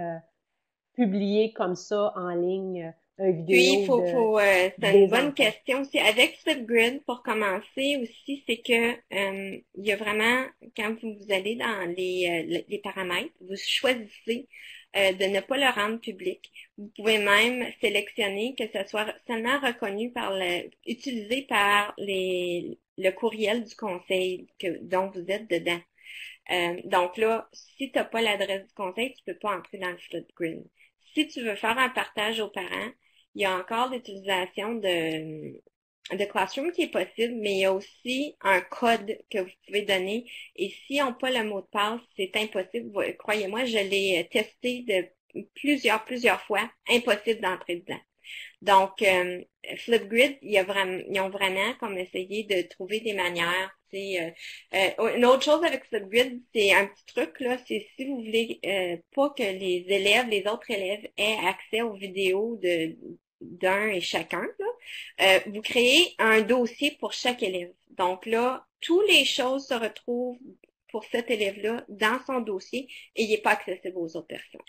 publier comme ça en ligne une vidéo. Puis, c'est une bonne question aussi. Avec Flipgrid, pour commencer aussi, c'est que il y a vraiment, quand vous allez dans les paramètres, vous choisissez de ne pas le rendre public. Vous pouvez même sélectionner que ce soit seulement reconnu utilisé par le courriel du conseil dont vous êtes dedans. Donc là, si tu n'as pas l'adresse du conseil, tu peux pas entrer dans le Flipgrid. Si tu veux faire un partage aux parents, il y a encore l'utilisation de Classroom qui est possible, mais il y a aussi un code que vous pouvez donner. Et si on n'a pas le mot de passe, c'est impossible. Croyez-moi, je l'ai testé de plusieurs fois. Impossible d'entrer dedans. Donc, Flipgrid, ils ont vraiment comme essayé de trouver des manières. Une autre chose avec Flipgrid, c'est un petit truc, là, c'est si vous voulez pas que les autres élèves aient accès aux vidéos d'un et chacun, là, vous créez un dossier pour chaque élève. Donc là, toutes les choses se retrouvent pour cet élève-là dans son dossier et il n'est pas accessible aux autres personnes.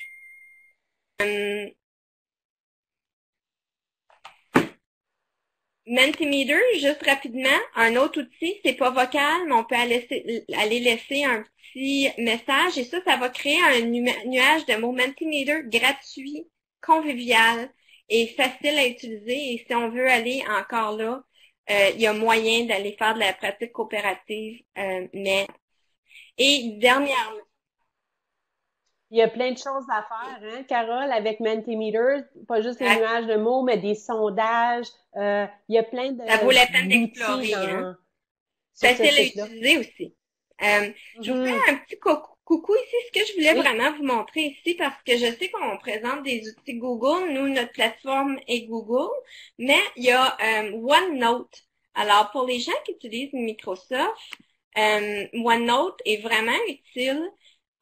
Mentimeter, juste rapidement, un autre outil, c'est pas vocal, mais on peut aller laisser un petit message et ça va créer un nuage de mots Mentimeter gratuit, convivial et facile à utiliser. Et si on veut aller encore là, il y a moyen d'aller faire de la pratique coopérative, Et dernièrement, Il y a plein de choses à faire, hein, Carole, avec Mentimeter, pas juste les nuages de mots, mais des sondages. Il y a plein ça vaut la peine d'outils d'explorer, hein? sur ce Facile à site-là. utiliser aussi. Je vous fais Mhm. un petit coucou ici. Ce que je voulais vraiment vous montrer ici, parce que je sais qu'on présente des outils Google. Nous, notre plateforme est Google, mais il y a OneNote. Alors, pour les gens qui utilisent Microsoft, OneNote est vraiment utile.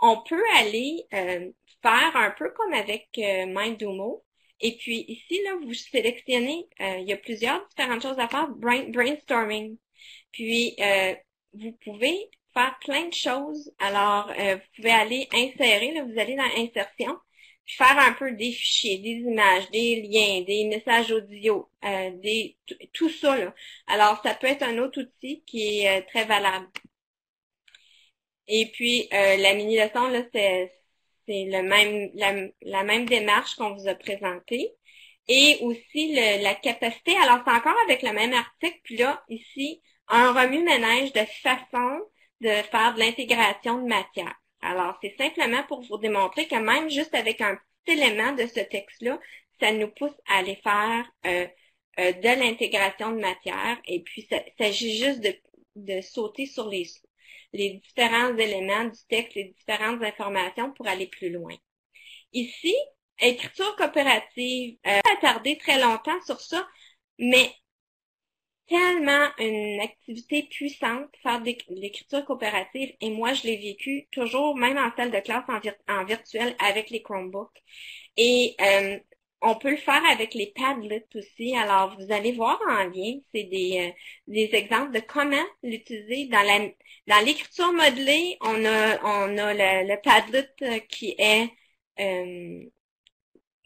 On peut aller faire un peu comme avec Mindumo. Et puis ici, là, vous sélectionnez, il y a plusieurs différentes choses à faire. Brainstorming. Puis, vous pouvez faire plein de choses. Alors, vous pouvez aller insérer, là, vous allez dans Insertion, puis faire un peu des fichiers, des images, des liens, des messages audio, tout ça, là. Alors, ça peut être un autre outil qui est très valable. Et puis, la mini-leçon, là, c'est la même démarche qu'on vous a présentée. Et aussi la capacité, alors c'est encore avec le même article, puis là, ici, un remue-ménage de façon de faire de l'intégration de matière. Alors, c'est simplement pour vous démontrer que même juste avec un petit élément de ce texte-là, ça nous pousse à aller faire de l'intégration de matière. Et puis, il s'agit juste de sauter sur les différents éléments du texte, les différentes informations pour aller plus loin. Ici, écriture coopérative, attardé très longtemps sur ça, mais tellement une activité puissante, faire de l'écriture coopérative, et moi, je l'ai vécu toujours, même en salle de classe, en virtuel, avec les Chromebooks. Et on peut le faire avec les Padlet aussi. Alors, vous allez voir en lien, c'est des exemples de comment l'utiliser dans l'écriture modelée. On a le Padlet qui est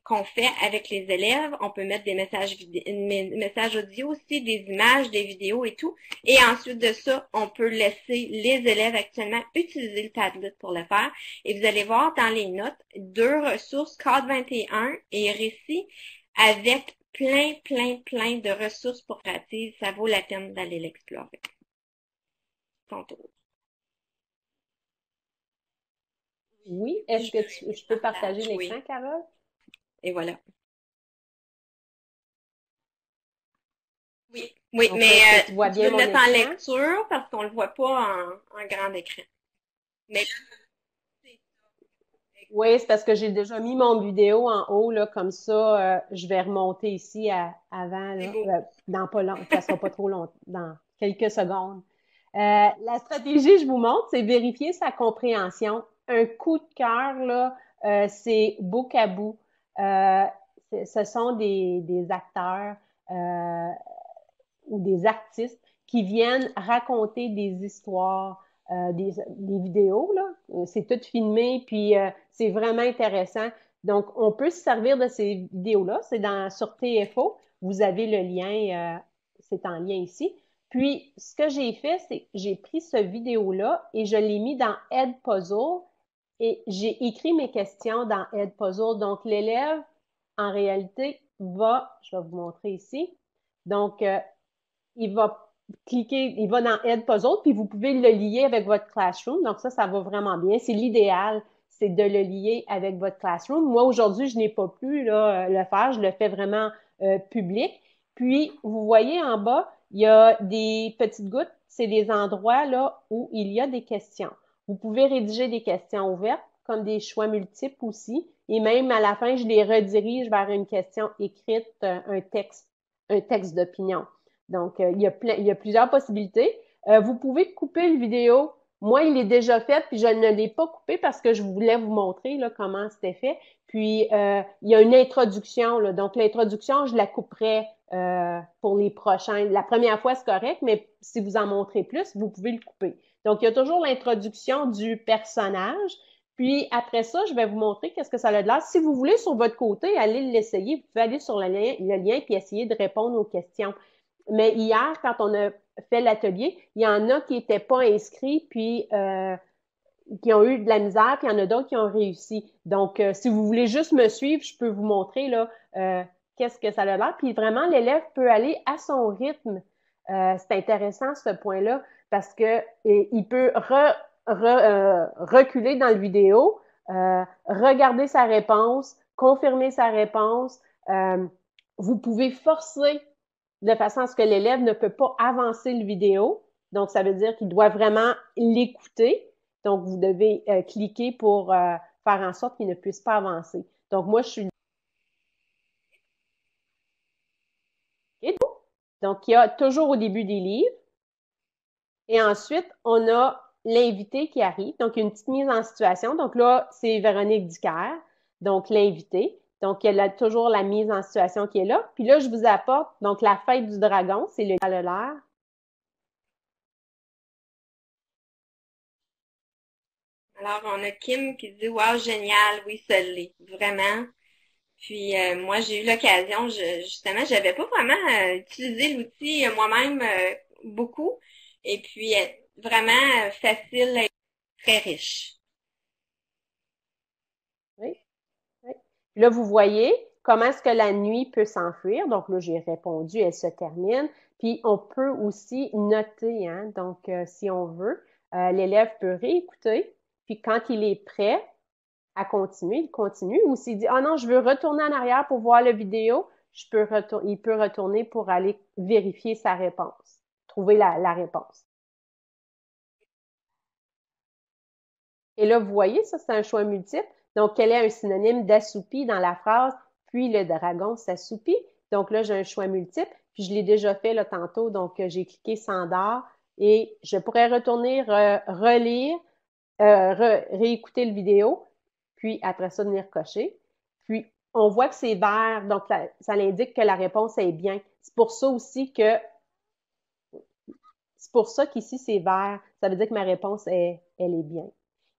qu'on fait avec les élèves. On peut mettre des messages audio aussi, des images, des vidéos et tout. Et ensuite de ça, on peut laisser les élèves actuellement utiliser le Padlet pour le faire. Et vous allez voir dans les notes, 2 ressources, Code 21 et Récit, avec plein de ressources pour pratique. Ça vaut la peine d'aller l'explorer. Ton tour. Oui, est-ce que je peux partager l'écran, Carole? Et voilà. Oui, mais tu vois je bien veux mon le mettre en écran? lecture parce qu'on le voit pas en grand écran. Mais Oui, c'est parce que j'ai déjà mis mon vidéo en haut, là, comme ça, je vais remonter ici avant, c'est là, beau. dans pas long, ça sera pas trop long, dans quelques secondes. La stratégie, je vous montre, c'est vérifier sa compréhension. Un coup de cœur, là, c'est Book à bout. Euh, Ce sont des acteurs ou des artistes qui viennent raconter des histoires, des vidéos, là. C'est tout filmé, puis c'est vraiment intéressant. Donc, on peut se servir de ces vidéos-là. C'est sur TFO. Vous avez le lien, c'est en lien ici. Puis, ce que j'ai fait, c'est que j'ai pris ce vidéo-là et je l'ai mis dans Edpuzzle et j'ai écrit mes questions dans Edpuzzle. Donc, l'élève, en réalité, je vais vous montrer ici. Donc, il va cliquez, il va dans Aide Puzzle, puis vous pouvez le lier avec votre Classroom. Donc ça va vraiment bien. C'est l'idéal, c'est de le lier avec votre Classroom. Moi, aujourd'hui, je n'ai pas pu là, le faire. Je le fais vraiment public. Puis, vous voyez en bas, il y a des petites gouttes. C'est des endroits là où il y a des questions. Vous pouvez rédiger des questions ouvertes, comme des choix multiples aussi. Et même à la fin, je les redirige vers une question écrite, un texte d'opinion. Donc, il y a plusieurs possibilités. Vous pouvez couper le vidéo. Moi, il est déjà fait, puis je ne l'ai pas coupé parce que je voulais vous montrer là, comment c'était fait. Puis, il y a une introduction. Là. Donc, l'introduction, je la couperai pour les prochains. La première fois, c'est correct, mais si vous en montrez plus, vous pouvez le couper. Donc, il y a toujours l'introduction du personnage. Puis, après ça, je vais vous montrer qu'est-ce que ça a de l'air. Si vous voulez, sur votre côté, allez l'essayer. Vous pouvez aller sur le lien puis essayer de répondre aux questions. Mais hier, quand on a fait l'atelier, il y en a qui n'étaient pas inscrits, puis qui ont eu de la misère, puis il y en a d'autres qui ont réussi. Donc, si vous voulez juste me suivre, je peux vous montrer là qu'est-ce que ça a l'air. Puis vraiment, l'élève peut aller à son rythme. C'est intéressant ce point-là parce que il peut reculer dans le vidéo, regarder sa réponse, confirmer sa réponse. Vous pouvez forcer de façon à ce que l'élève ne peut pas avancer le vidéo. Donc, ça veut dire qu'il doit vraiment l'écouter. Donc, vous devez cliquer pour faire en sorte qu'il ne puisse pas avancer. Donc, moi, je suis... Donc, il y a toujours au début des livres. Et ensuite, on a l'invité qui arrive. Donc, il y a une petite mise en situation. Donc là, c'est Véronique Dicker, donc l'invité. Donc, il y a toujours la mise en situation qui est là. Puis là, je vous apporte, donc, la fête du dragon, c'est le l'air. Alors, on a Kim qui dit, wow, génial, oui, ça l'est, vraiment. Puis moi, j'ai eu l'occasion, justement, j'avais pas vraiment utilisé l'outil moi-même beaucoup. Et puis, vraiment facile et très riche. Oui, oui. Là, vous voyez comment est-ce que la nuit peut s'enfuir. Donc là, j'ai répondu, elle se termine. Puis on peut aussi noter, hein. Donc, si on veut, l'élève peut réécouter. Puis quand il est prêt à continuer, il continue. Ou s'il dit, ah non, je veux retourner en arrière pour voir la vidéo, il peut retourner pour aller vérifier sa réponse, trouver la réponse. Et là, vous voyez, ça, c'est un choix multiple. Donc, quel est un synonyme d'assoupi dans la phrase? Puis le dragon s'assoupit. Donc là, j'ai un choix multiple. Puis je l'ai déjà fait là tantôt. Donc, j'ai cliqué Sandor et je pourrais retourner relire, réécouter le vidéo. Puis après ça, venir cocher. Puis, on voit que c'est vert. Donc, ça l'indique que la réponse est bien. C'est pour ça qu'ici, c'est vert. Ça veut dire que ma réponse, elle est bien.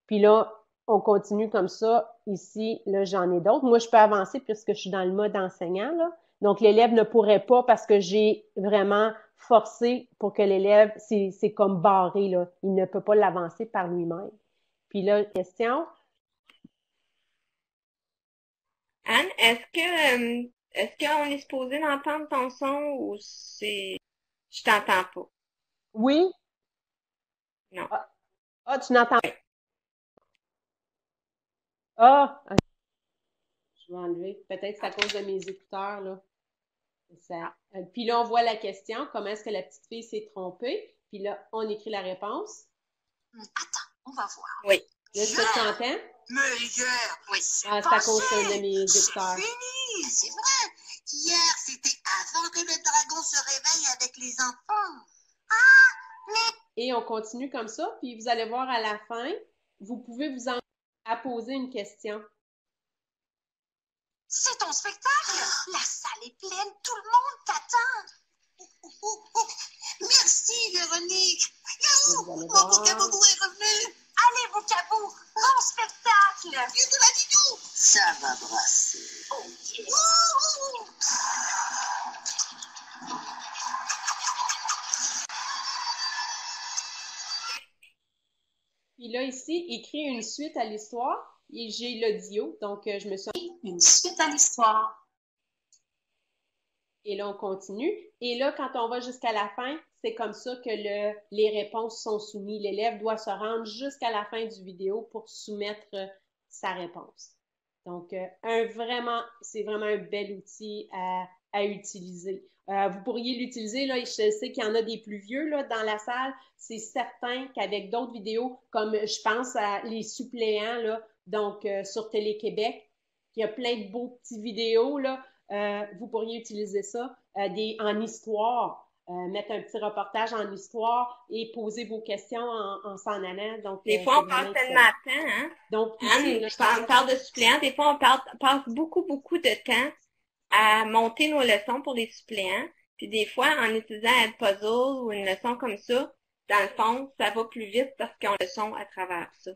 Puis là, on continue comme ça. Ici, là, j'en ai d'autres. Moi, je peux avancer puisque je suis dans le mode enseignant, là. Donc, l'élève ne pourrait pas parce que j'ai vraiment forcé pour que l'élève, c'est comme barré, là. Il ne peut pas l'avancer par lui-même. Puis là, question. Anne, est-ce qu'on est supposé d'entendre ton son ou c'est je t'entends pas? Oui. Non. Ah, tu n'entends pas. Ah, je vais enlever. Peut-être c'est à cause de mes écouteurs, là. Puis là, on voit la question, comment est-ce que la petite fille s'est trompée? Puis là, on écrit la réponse. Attends, on va voir. Oui. Là, est-ce que tu entends? Mais hier, oui, c'est Ah, c'est à cause de mes écouteurs. C'est fini, c'est vrai. Hier, c'était avant que le dragon se réveille avec les enfants. Et on continue comme ça, puis vous allez voir à la fin, vous pouvez vous en à poser une question. C'est ton spectacle. La salle est pleine, tout le monde t'attend. Merci, Véronique. Yahoo! Mon boucabou est revenu. Allez, boucabou, bon spectacle. Youdou, ça va brasser. Oh, yeah. Puis là, ici, écrit une suite à l'histoire. Et j'ai l'audio, donc je me suis... Une suite à l'histoire. Et là, on continue. Et là, quand on va jusqu'à la fin, c'est comme ça que les réponses sont soumises. L'élève doit se rendre jusqu'à la fin du vidéo pour soumettre sa réponse. Donc, c'est vraiment un bel outil à utiliser. Vous pourriez l'utiliser, là, je sais qu'il y en a des plus vieux là, dans la salle. C'est certain qu'avec d'autres vidéos, comme je pense à les suppléants, là, donc sur Télé-Québec, il y a plein de beaux petits vidéos, là. Vous pourriez utiliser ça en histoire. Mettre un petit reportage en histoire et poser vos questions en s'en allant. Donc, des fois, on passe le matin, hein? Donc, ici, on parle de suppléants. Des fois, on passe beaucoup, beaucoup de temps à monter nos leçons pour les suppléants. Puis des fois, en utilisant un puzzle ou une leçon comme ça, dans le fond, ça va plus vite parce qu'on a le son à travers ça.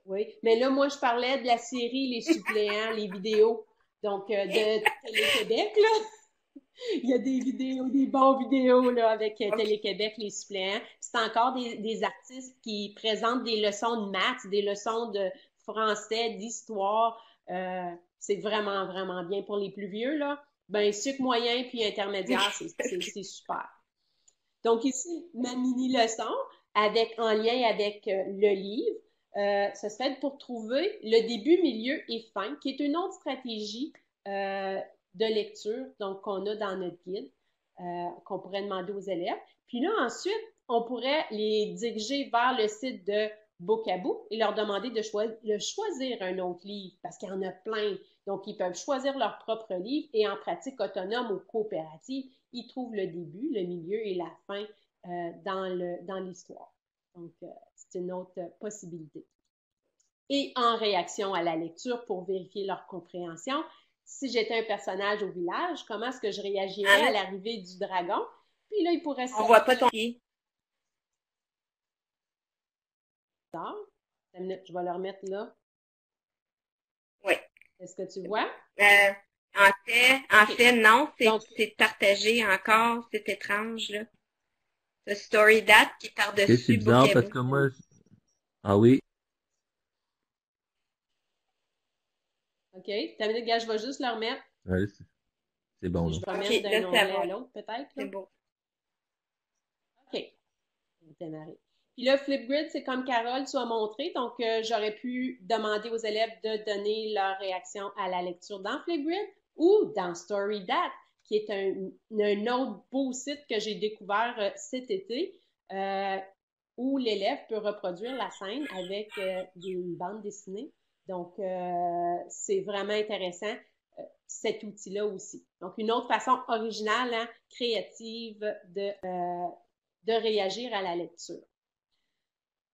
Oui, mais là, moi, je parlais de la série Les suppléants, les vidéos. Donc, de Télé-Québec, là. Il y a des vidéos, des bons vidéos là, avec Télé-Québec, les suppléants. C'est encore des artistes qui présentent des leçons de maths, des leçons de français, d'histoire. C'est vraiment, vraiment bien pour les plus vieux, là. Ben, sucre moyen puis intermédiaire, c'est super. Donc, ici, ma mini-leçon en lien avec le livre. Ce serait pour trouver le début, milieu et fin, qui est une autre stratégie de lecture, donc qu'on a dans notre guide, qu'on pourrait demander aux élèves. Puis là, ensuite, on pourrait les diriger vers le site de Bookaboo et leur demander de choisir un autre livre, parce qu'il y en a plein. Donc, ils peuvent choisir leur propre livre et en pratique autonome ou coopérative, ils trouvent le début, le milieu et la fin dans l'histoire. Donc, c'est une autre possibilité. Et en réaction à la lecture pour vérifier leur compréhension, si j'étais un personnage au village, comment est-ce que je réagirais à l'arrivée du dragon? Puis là, il pourrait On voit pas ton pied. Je vais le remettre là. Oui. Est-ce que tu vois? En fait, non, c'est partagé encore, c'est étrange, là. Le story date qui est par-dessus. C'est bizarre parce que moi... Ah oui. OK. T'as minute, gars, je vais juste le remettre. Ouais, c'est bon, là. Je vais remettre d'un onglet à l'autre, peut-être. C'est beau. OK. On va démarrer. Puis là, Flipgrid, c'est comme Carole tu as montré. Donc, j'aurais pu demander aux élèves de donner leur réaction à la lecture dans Flipgrid ou dans StoryDat, qui est un autre beau site que j'ai découvert cet été, où l'élève peut reproduire la scène avec une bande dessinée. Donc, c'est vraiment intéressant, cet outil-là aussi. Donc, une autre façon originale, hein, créative de réagir à la lecture.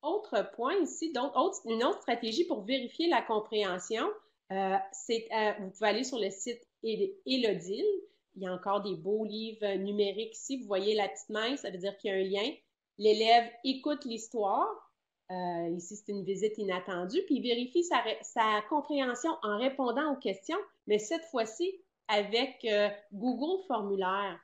Autre point ici, donc une autre stratégie pour vérifier la compréhension, vous pouvez aller sur le site Elodile. Il y a encore des beaux livres numériques ici. Vous voyez la petite main, ça veut dire qu'il y a un lien. L'élève écoute l'histoire. Ici, c'est une visite inattendue. Puis il vérifie sa compréhension en répondant aux questions, mais cette fois-ci avec Google Formulaire.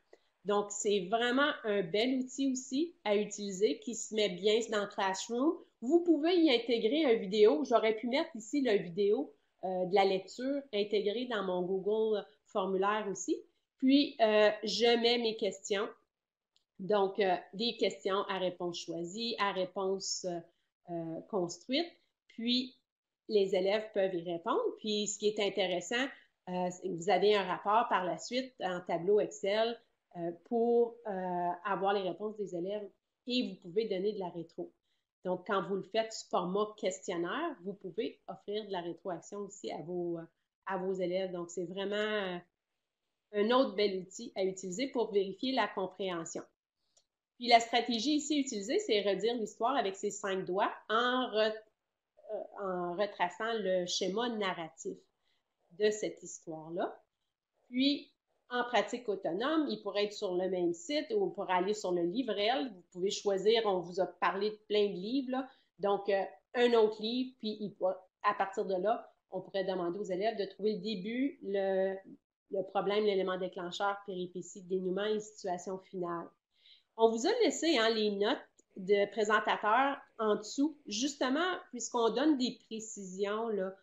Donc, c'est vraiment un bel outil aussi à utiliser qui se met bien dans Classroom. Vous pouvez y intégrer une vidéo. J'aurais pu mettre ici la vidéo de la lecture intégrée dans mon Google Formulaire aussi. Puis, je mets mes questions. Donc, des questions à réponse choisie, à réponse construite. Puis, les élèves peuvent y répondre. Puis, ce qui est intéressant, vous avez un rapport par la suite en tableau Excel pour avoir les réponses des élèves et vous pouvez donner de la rétro. Donc, quand vous le faites sous format questionnaire, vous pouvez offrir de la rétroaction aussi à vos élèves. Donc, c'est vraiment un autre bel outil à utiliser pour vérifier la compréhension. Puis, la stratégie ici utilisée, c'est redire l'histoire avec ses 5 doigts en retraçant le schéma narratif de cette histoire-là. Puis, en pratique autonome, il pourrait être sur le même site ou pour aller sur le Livrel. Vous pouvez choisir, on vous a parlé de plein de livres, là. Donc, un autre livre, puis à partir de là, on pourrait demander aux élèves de trouver le début, le problème, l'élément déclencheur, péripétie, dénouement et situation finale. On vous a laissé les notes de présentateurs en dessous, justement, puisqu'on donne des précisions, là.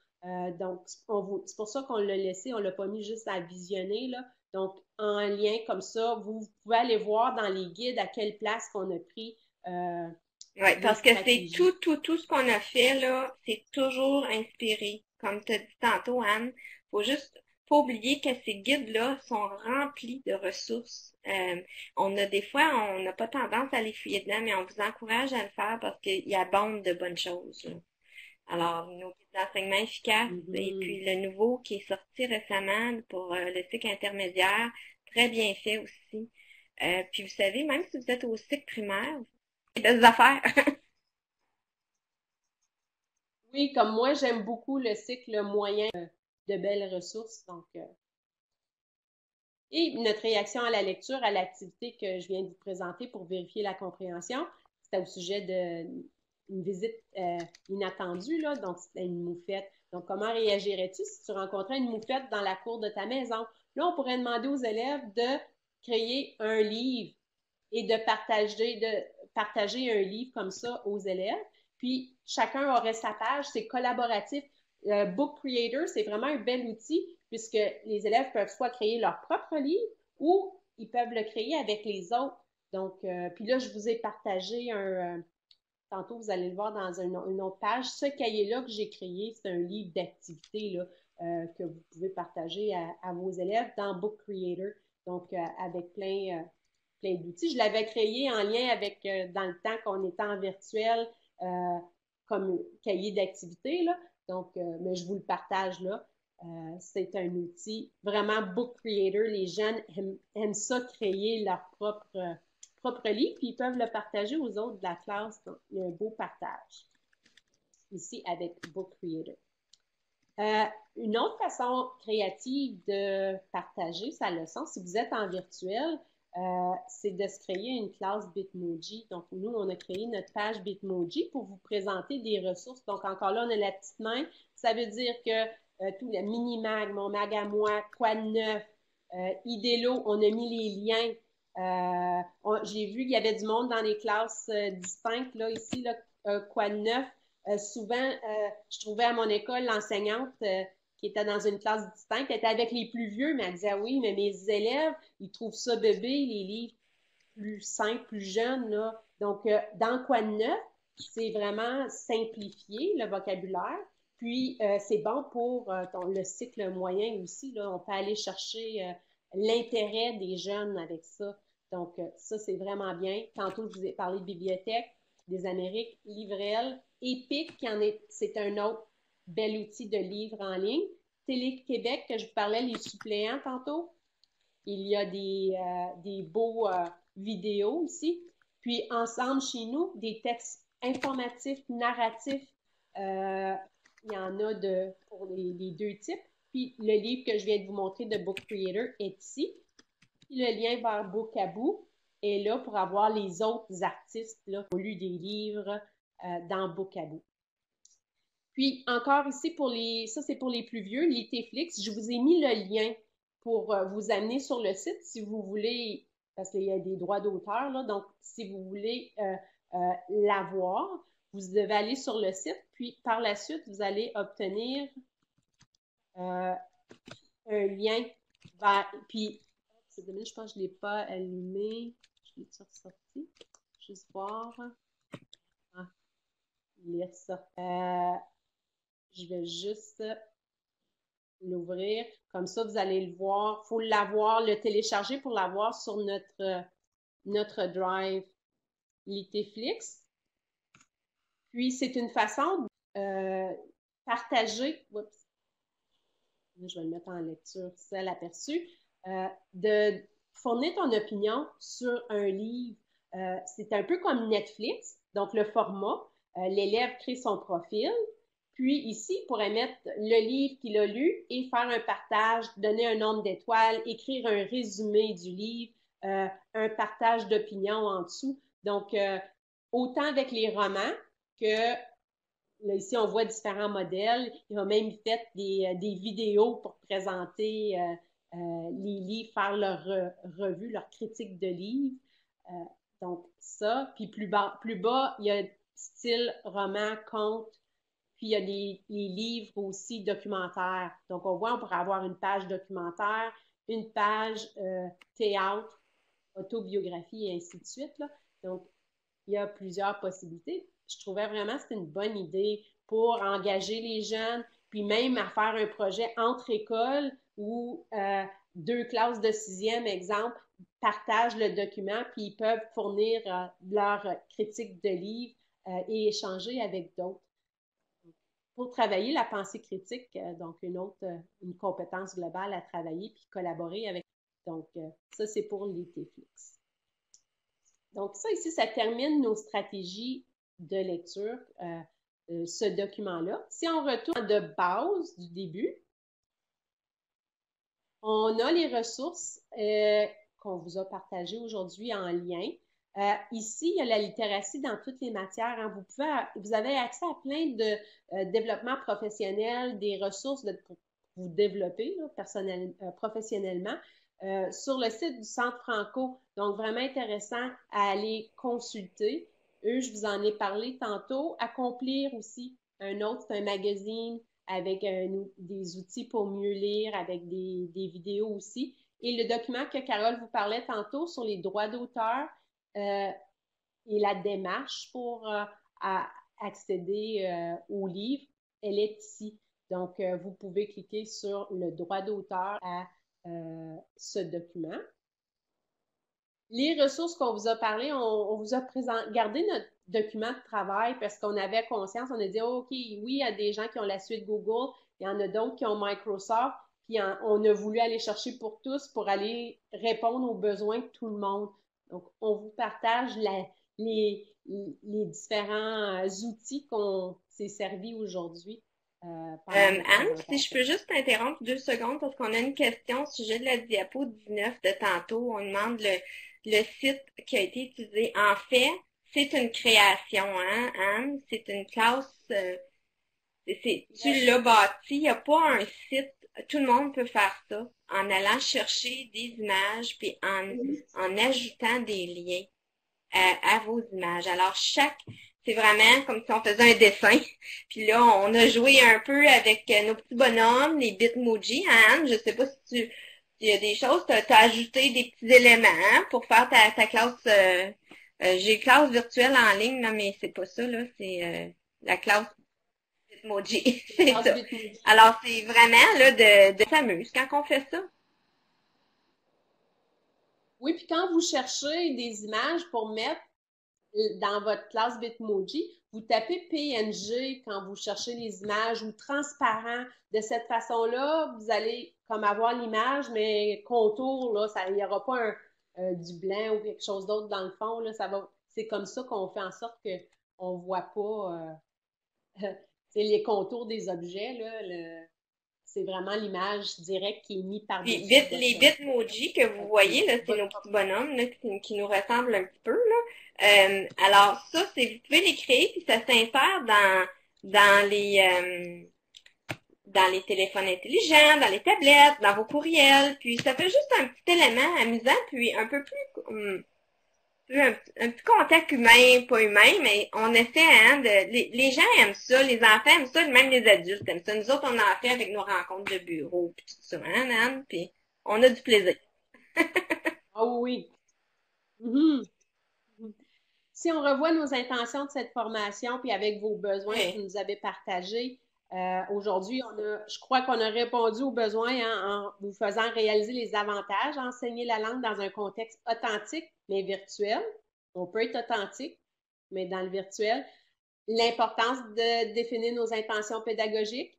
Donc, c'est pour ça qu'on l'a laissé, on ne l'a pas mis juste à visionner, là. Donc, en lien comme ça, vous pouvez aller voir dans les guides à quelle place qu'on a pris Oui, les parce que c'est stratégies. tout ce qu'on a fait, là, c'est toujours inspiré. Comme tu as dit tantôt, Anne, faut juste pas oublier que ces guides-là sont remplis de ressources. On a des fois, on n'a pas tendance à les fouiller dedans, mais on vous encourage à le faire parce qu'il abonde de bonnes choses, là. Alors, nos guides d'enseignement efficace et Mhm. puis le nouveau qui est sorti récemment pour le cycle intermédiaire, très bien fait aussi. Puis vous savez, même si vous êtes au cycle primaire, vous faites des affaires. Oui, comme moi, j'aime beaucoup le cycle moyen de belles ressources. Donc, et notre réaction à la lecture, à l'activité que je viens de vous présenter pour vérifier la compréhension, c'était au sujet d'une visite inattendue, là, donc c'était une moufette. Donc, comment réagirais-tu si tu rencontrais une moufette dans la cour de ta maison? Là, on pourrait demander aux élèves de créer un livre et de partager un livre comme ça aux élèves. Puis, chacun aurait sa page, c'est collaboratif. Book Creator, c'est vraiment un bel outil puisque les élèves peuvent soit créer leur propre livre ou ils peuvent le créer avec les autres. Donc, puis là, je vous ai partagé tantôt, vous allez le voir dans une autre page. Ce cahier-là que j'ai créé, c'est un livre d'activité là, que vous pouvez partager à vos élèves dans Book Creator. Donc, avec plein d'outils. Je l'avais créé en lien avec, dans le temps qu'on était en virtuel, euh, comme cahier d'activité, là. Donc, mais je vous le partage là. C'est un outil vraiment Book Creator. Les jeunes aiment ça créer leur propre livre, puis ils peuvent le partager aux autres de la classe. Donc, il y a un beau partage ici avec Book Creator. Euh, une autre façon créative de partager sa leçon, si vous êtes en virtuel, c'est de se créer une classe Bitmoji. Donc, nous, on a créé notre page Bitmoji pour vous présenter des ressources. Donc, encore là, on a la petite main. Ça veut dire que tout le mini-mag, mon mag à moi, quoi de neuf, Idélo, on a mis les liens. J'ai vu qu'il y avait du monde dans les classes distinctes, là, ici, là, quoi de neuf. Souvent, je trouvais à mon école l'enseignante qui était dans une classe distincte, elle était avec les plus vieux, mais elle disait ah oui, mais mes élèves, ils trouvent ça bébé, les livres plus simples, plus jeunes. Là. Donc, dans quoi de neuf, c'est vraiment simplifier le vocabulaire. Puis, c'est bon pour le cycle moyen aussi. Là. On peut aller chercher l'intérêt des jeunes avec ça. Donc, ça, c'est vraiment bien. Tantôt, je vous ai parlé de bibliothèque des Amériques, Livrel, Épique, c'est un autre bel outil de livre en ligne. Télé-Québec, que je vous parlais, les suppléants tantôt. Il y a des beaux vidéos ici. Puis ensemble, chez nous, des textes informatifs, narratifs. Il y en a pour les deux types. Puis le livre que je viens de vous montrer de Book Creator est ici. Puis le lien vers Bookaboo est là pour avoir les autres artistes là, qui ont lu des livres dans Bookaboo. Puis encore ici, ça c'est pour les plus vieux, l'ITFlix. Je vous ai mis le lien pour vous amener sur le site si vous voulez, parce qu'il y a des droits d'auteur, là, donc si vous voulez l'avoir, vous devez aller sur le site, puis par la suite, vous allez obtenir un lien vers, puis, je pense que je ne l'ai pas allumé, je l'ai ressorti, juste voir, lire ça. Je vais juste l'ouvrir. Comme ça, vous allez le voir. Il faut l'avoir, le télécharger pour l'avoir sur notre Drive Litéflix. Puis, c'est une façon de partager. Oups, je vais le mettre en lecture, c'est l'aperçu. De fournir ton opinion sur un livre. C'est un peu comme Netflix, donc le format. L'élève crée son profil. Puis ici, il pourrait mettre le livre qu'il a lu et faire un partage, donner un nombre d'étoiles, écrire un résumé du livre, un partage d'opinion en dessous. Donc, autant avec les romans que là, ici, on voit différents modèles. Il a même fait des vidéos pour présenter les livres, faire leur revue, leur critique de livres. Donc, ça. Puis plus bas, il y a style roman, conte. Puis il y a les livres aussi documentaires. Donc, on voit, on pourrait avoir une page documentaire, une page théâtre, autobiographie et ainsi de suite, là. Donc, il y a plusieurs possibilités. Je trouvais vraiment que c'était une bonne idée pour engager les jeunes, puis même à faire un projet entre écoles où deux classes de sixième, exemple, partagent le document, puis ils peuvent fournir leur critique de livre et échanger avec d'autres. Pour travailler la pensée critique, donc une compétence globale à travailler puis collaborer avec. Donc, ça, c'est pour les TFLIX. Donc, ça ici, ça termine nos stratégies de lecture, ce document-là. Si on retourne de base du début, on a les ressources qu'on vous a partagées aujourd'hui en lien. Ici, il y a la littératie dans toutes les matières. Hein. Vous avez accès à plein de développement professionnel, des ressources pour vous développer là, professionnellement. Sur le site du Centre Franco, donc vraiment intéressant à aller consulter. Eux, je vous en ai parlé tantôt. Accomplir aussi, un autre, c'est un magazine avec des outils pour mieux lire, avec des vidéos aussi. Et le document que Carole vous parlait tantôt sur les droits d'auteur et la démarche pour accéder au livre, elle est ici. Donc, vous pouvez cliquer sur le droit d'auteur à ce document. Les ressources qu'on vous a parlé, on vous a gardé notre document de travail parce qu'on avait conscience, on a dit, oh, OK, oui, il y a des gens qui ont la suite Google, il y en a d'autres qui ont Microsoft, puis on a voulu aller chercher pour tous pour aller répondre aux besoins de tout le monde. Donc, on vous partage les différents outils qu'on s'est servis aujourd'hui. Anne, si je peux juste t'interrompre 2 secondes parce qu'on a une question au sujet de la diapo 19 de tantôt. On demande le site qui a été utilisé. En fait, c'est une création, hein, Anne? C'est une classe, tu l'as bâti. Il n'y a pas un site. Tout le monde peut faire ça en allant chercher des images puis en ajoutant des liens à vos images. Alors, c'est vraiment comme si on faisait un dessin. Puis là, on a joué un peu avec nos petits bonhommes, les Bitmoji, hein, Anne? Je sais pas si il y a des choses, t'as ajouté des petits éléments hein, pour faire ta classe. J'ai classe virtuelle en ligne, là, mais c'est pas ça, là. C'est la classe Bitmoji. C'est ça. Alors, c'est vraiment là de s'amuser quand on fait ça. Oui, puis quand vous cherchez des images pour mettre dans votre classe Bitmoji, vous tapez PNG quand vous cherchez les images ou transparent. De cette façon-là, vous allez comme avoir l'image, mais contour, là, il n'y aura pas du blanc ou quelque chose d'autre dans le fond. Là, c'est comme ça qu'on fait en sorte qu'on ne voit pas les contours des objets. Là, c'est vraiment l'image directe qui est mise par-dessus. Les Bitmoji que vous voyez, là, c'est nos petits bonhommes là, qui nous ressemblent un petit peu. Là. Alors ça, vous pouvez les créer, puis ça s'insère dans les téléphones intelligents, dans les tablettes, dans vos courriels. Puis ça fait juste un petit élément amusant, puis un peu plus un petit contact humain, pas humain, mais on essaie, hein, les gens aiment ça, les enfants aiment ça, même les adultes aiment ça. Nous autres, on en fait avec nos rencontres de bureau, puis tout ça, hein, Anne, puis on a du plaisir. Oh oui. Mm-hmm. Si on revoit nos intentions de cette formation, puis avec vos besoins que vous nous avez partagés, aujourd'hui, je crois qu'on a répondu aux besoins en vous faisant réaliser les avantages d'enseigner la langue dans un contexte authentique, mais virtuel. On peut être authentique, mais dans le virtuel. L'importance de définir nos intentions pédagogiques,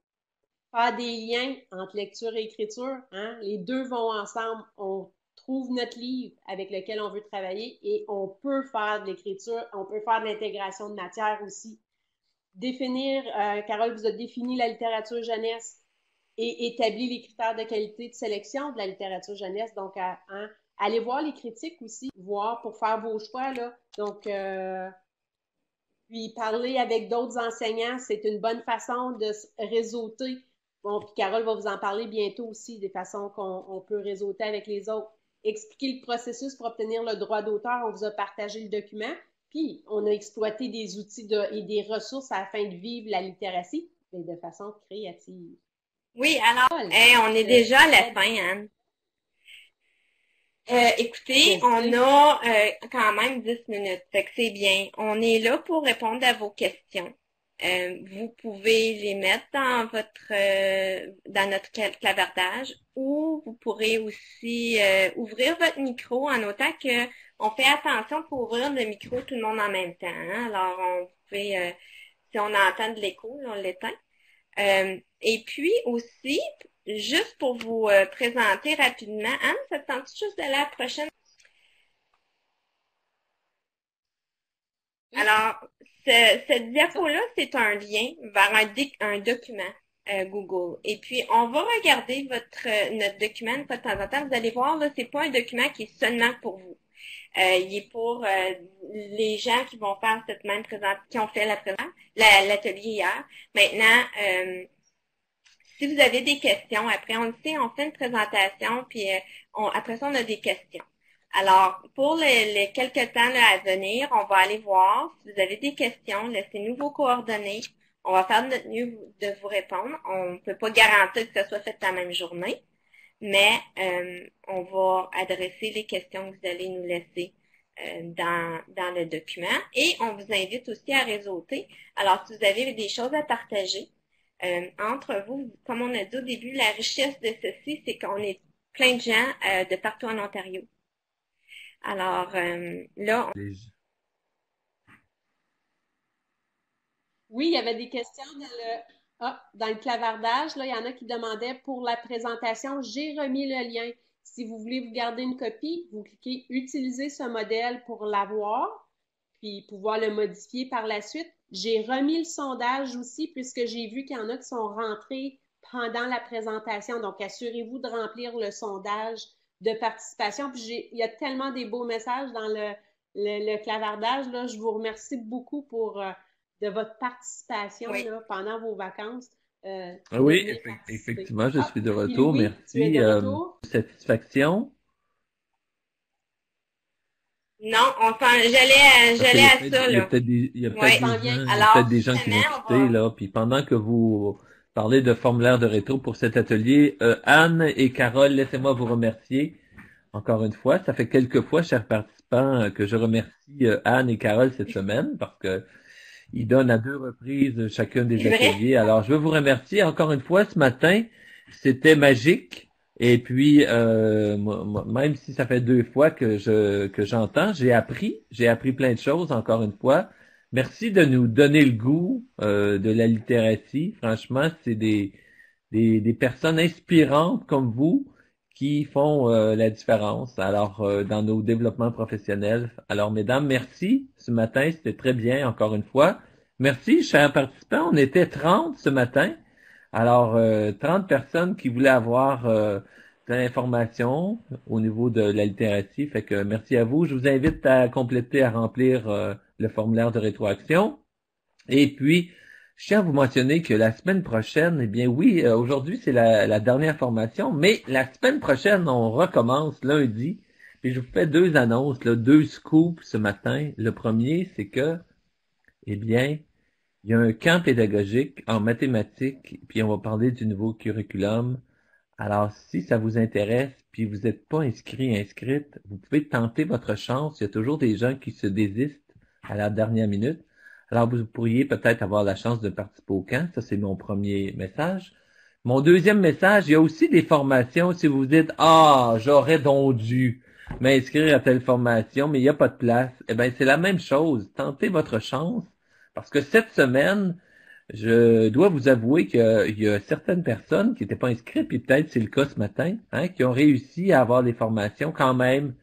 faire des liens entre lecture et écriture. Hein? Les deux vont ensemble. On trouve notre livre avec lequel on veut travailler et on peut faire de l'écriture, on peut faire de l'intégration de matière aussi. Définir, Carole vous a défini la littérature jeunesse et établi les critères de qualité de sélection de la littérature jeunesse. Donc, allez voir les critiques aussi, voir pour faire vos choix. Là. Donc, puis parler avec d'autres enseignants, c'est une bonne façon de se réseauter. Bon, puis Carole va vous en parler bientôt aussi, des façons qu'on peut réseauter avec les autres. Expliquer le processus pour obtenir le droit d'auteur, on vous a partagé le document. Puis, on a exploité des outils et des ressources afin de vivre la littératie, mais de façon créative. Oui, alors, on est déjà à la fin, Anne. Écoutez, Je on sais. a quand même 10 minutes, fait que c'est bien. On est là pour répondre à vos questions. Vous pouvez les mettre dans dans notre clavardage ou vous pourrez aussi ouvrir votre micro en notant que on fait attention pour ouvrir le micro tout le monde en même temps, hein. Alors on pouvait, si on entend de l'écho, on l'éteint. Et puis aussi, juste pour vous présenter rapidement, Anne, ça te tente juste de la prochaine? Alors, cette diapo-là, c'est un lien vers un document Google. Et puis, on va regarder notre document une fois de temps en temps. Vous allez voir, là, c'est pas un document qui est seulement pour vous. Il est pour les gens qui vont faire cette même présentation, qui ont fait l'atelier hier. Maintenant, si vous avez des questions, après, on le sait, on fait une présentation, puis après ça, on a des questions. Alors, pour les quelques temps là, à venir, on va aller voir. Si vous avez des questions, laissez-nous vos coordonnées. On va faire de notre mieux de vous répondre. On ne peut pas garantir que ce soit fait la même journée, mais on va adresser les questions que vous allez nous laisser dans le document. Et on vous invite aussi à réseauter. Alors, si vous avez des choses à partager, entre vous, comme on a dit au début, la richesse de ceci, c'est qu'on est plein de gens de partout en Ontario. Alors, là, Oui, il y avait des questions dans le clavardage. Là, il y en a qui demandaient pour la présentation. J'ai remis le lien. Si vous voulez vous garder une copie, vous cliquez Utiliser ce modèle pour l'avoir, puis pouvoir le modifier par la suite. J'ai remis le sondage aussi, puisque j'ai vu qu'il y en a qui sont rentrés pendant la présentation. Donc, assurez-vous de remplir le sondage de participation. Puis il y a tellement des beaux messages dans le clavardage. Là, je vous remercie beaucoup de votre participation oui. là, pendant vos vacances. Oui, effectivement, je suis de retour. Louis, tu es Merci. de retour? Satisfaction. Non, j'allais à ça, Il y a là. peut-être des gens qui vont quitter, là. Puis pendant que vous parlez de formulaire de rétro pour cet atelier, Anne et Carole, laissez-moi vous remercier encore une fois. Ça fait quelques fois, chers participants, que je remercie Anne et Carole cette semaine parce que ils donnent à 2 reprises chacun des ateliers. Alors, je veux vous remercier encore une fois ce matin. C'était magique. Et puis, même si ça fait 2 fois que j'entends, j'ai appris plein de choses encore une fois. Merci de nous donner le goût de la littératie. Franchement, c'est des personnes inspirantes comme vous qui font la différence. Alors, dans nos développements professionnels. Alors, mesdames, merci. Ce matin, c'était très bien, encore une fois. Merci, chers participants. On était 30 ce matin. Alors, 30 personnes qui voulaient avoir de l'information au niveau de la littératie. Fait que merci à vous. Je vous invite à compléter, à remplir le formulaire de rétroaction. Et puis, je tiens à vous mentionner que la semaine prochaine, eh bien oui, aujourd'hui c'est la dernière formation, mais la semaine prochaine, on recommence lundi. Puis je vous fais 2 annonces, là, 2 scoops ce matin. Le premier, c'est que, eh bien, il y a un camp pédagogique en mathématiques, puis on va parler du nouveau curriculum. Alors, si ça vous intéresse, puis vous n'êtes pas inscrite, vous pouvez tenter votre chance. Il y a toujours des gens qui se désistent à la dernière minute. Alors, vous pourriez peut-être avoir la chance de participer au camp. Ça, c'est mon premier message. Mon deuxième message, il y a aussi des formations. Si vous vous dites, j'aurais donc dû m'inscrire à telle formation, mais il n'y a pas de place. Eh bien, c'est la même chose. Tentez votre chance. Parce que cette semaine, je dois vous avouer qu'il y a certaines personnes qui n'étaient pas inscrites, puis peut-être c'est le cas ce matin, qui ont réussi à avoir des formations quand même.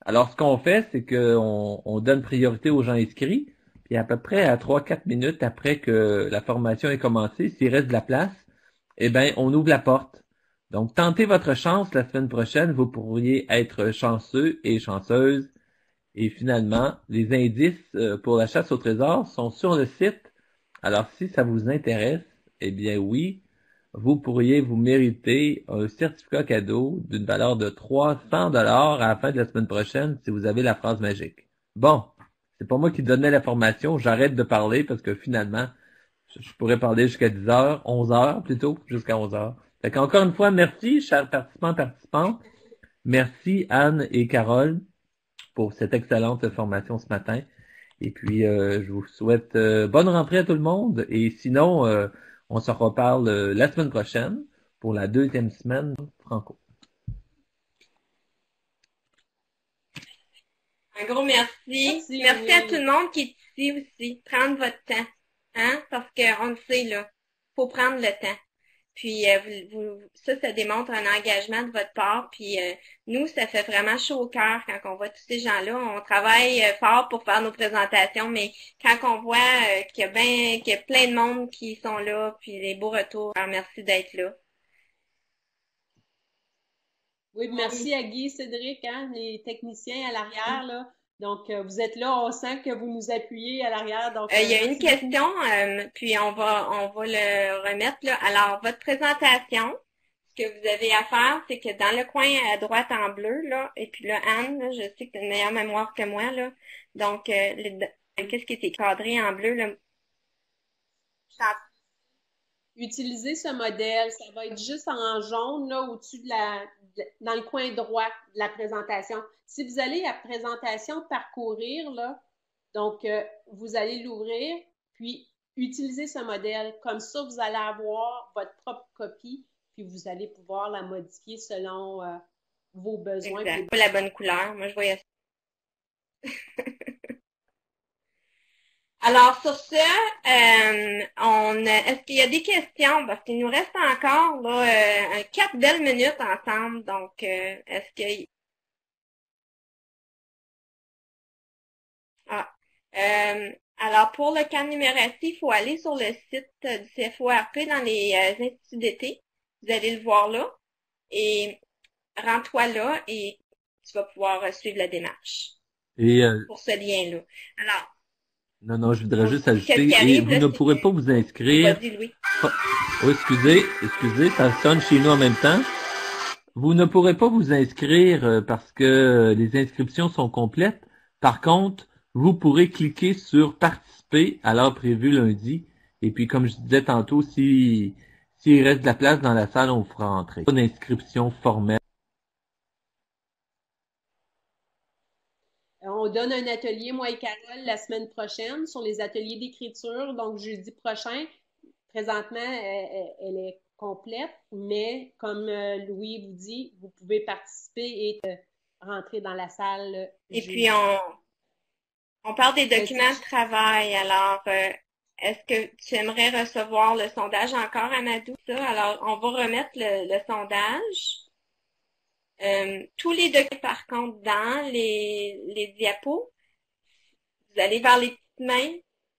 Alors, ce qu'on fait, c'est qu'on donne priorité aux gens inscrits, puis à peu près à 3-4 minutes après que la formation ait commencé, s'il reste de la place, eh bien, on ouvre la porte. Donc, tentez votre chance la semaine prochaine, vous pourriez être chanceux et chanceuse. Et finalement, les indices pour la chasse au trésor sont sur le site. Alors, si ça vous intéresse, eh bien oui, vous pourriez vous mériter un certificat cadeau d'une valeur de 300 $ à la fin de la semaine prochaine si vous avez la phrase magique. Bon, c'est pas moi qui donnais l'information, j'arrête de parler parce que finalement, je pourrais parler jusqu'à 10 heures, 11 heures plutôt, jusqu'à 11 heures. Fait qu'encore une fois, merci, chers participants, participantes. Merci Anne et Carole pour cette excellente formation ce matin. Et puis, je vous souhaite bonne rentrée à tout le monde. Et sinon, on se reparle la semaine prochaine pour la 2e semaine franco. Un gros merci. Merci à tout le monde qui est ici aussi. Prendre votre temps. Hein? Parce qu'on le sait, là. Faut prendre le temps. Puis ça démontre un engagement de votre part. Puis nous, ça fait vraiment chaud au cœur quand on voit tous ces gens-là. On travaille fort pour faire nos présentations, mais quand on voit qu'il y a plein de monde qui sont là, puis les beaux retours, alors merci d'être là. Oui, merci à Guy, Cédric, hein, les techniciens à l'arrière, là. Donc, vous êtes là, on sent que vous nous appuyez à l'arrière. Donc, il y a une question, puis on va le remettre là. Alors, votre présentation, ce que vous avez à faire, c'est que dans le coin à droite en bleu, là, et puis là, Anne, là, je sais que tu as une meilleure mémoire que moi, là. Donc, qu'est-ce qui était cadré en bleu, là? Utilisez ce modèle, ça va être juste en jaune, là, au-dessus dans le coin droit de la présentation. Si vous allez à présentation parcourir, là, donc, vous allez l'ouvrir, puis utilisez ce modèle. Comme ça, vous allez avoir votre propre copie, puis vous allez pouvoir la modifier selon vos besoins. Exact. Pas la bonne couleur. Moi, je voyais ça. Alors, sur ce, est-ce qu'il y a des questions? Parce qu'il nous reste encore là 4 belles minutes ensemble. Donc, est-ce que... alors, pour le camp de numératie, il faut aller sur le site du CFORP dans les instituts d'été. Vous allez le voir là. Et rends-toi là et tu vas pouvoir suivre la démarche. Et pour ce lien-là. Alors, non, je voudrais juste ajouter, et vous ne pourrez pas vous inscrire. Vas-y, Louis. Oh, excusez, ça sonne chez nous en même temps. Vous ne pourrez pas vous inscrire parce que les inscriptions sont complètes. Par contre, vous pourrez cliquer sur participer à l'heure prévue lundi. Et puis, comme je disais tantôt, s'il reste de la place dans la salle, on vous fera entrer. Pas d'inscription formelle. On donne un atelier, moi et Carole, la semaine prochaine sur les ateliers d'écriture. Donc, jeudi prochain, présentement, elle est complète, mais comme Louis vous dit, vous pouvez participer et rentrer dans la salle. Et puis, on parle des documents de travail. Alors, est-ce que tu aimerais recevoir le sondage encore, Amadou? Alors, on va remettre le sondage. Tous les documents, par contre, dans les diapos, vous allez vers les petites mains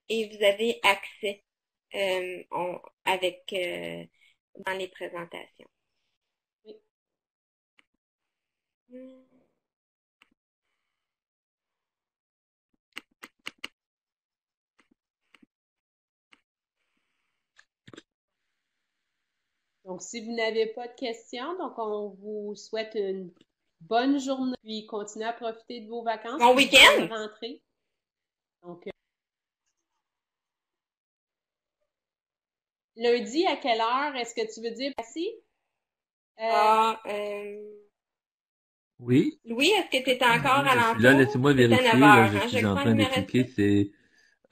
et vous avez accès dans les présentations. Oui. Donc, si vous n'avez pas de questions, donc on vous souhaite une bonne journée, puis continuez à profiter de vos vacances. Bon week-end! Rentrée. Donc, lundi, à quelle heure est-ce que tu veux dire, Passy? Oui. Louis, est-ce que tu es encore à l'entour? Là, laissez-moi vérifier. Là, je suis en train de cliquer. C'est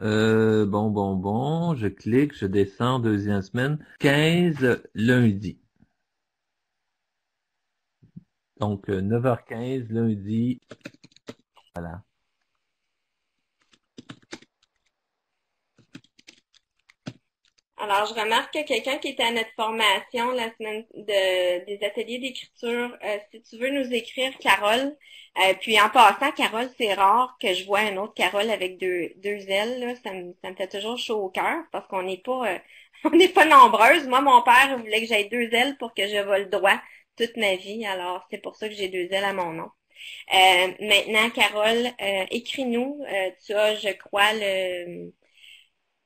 bon. Je clique, je descends, 2e semaine. 15 lundi. Donc, 9h15 lundi. Voilà. Alors, je remarque que quelqu'un qui était à notre formation la semaine des ateliers d'écriture, si tu veux nous écrire, Carole, puis en passant, Carole, c'est rare que je vois une autre Carole avec deux L, là. Ça me fait toujours chaud au cœur parce qu'on n'est pas on n'est pas nombreuses. Moi, mon père voulait que j'aie 2 L pour que je vole droit toute ma vie. Alors, c'est pour ça que j'ai 2 L à mon nom. Maintenant, Carole, écris-nous. Tu as, je crois,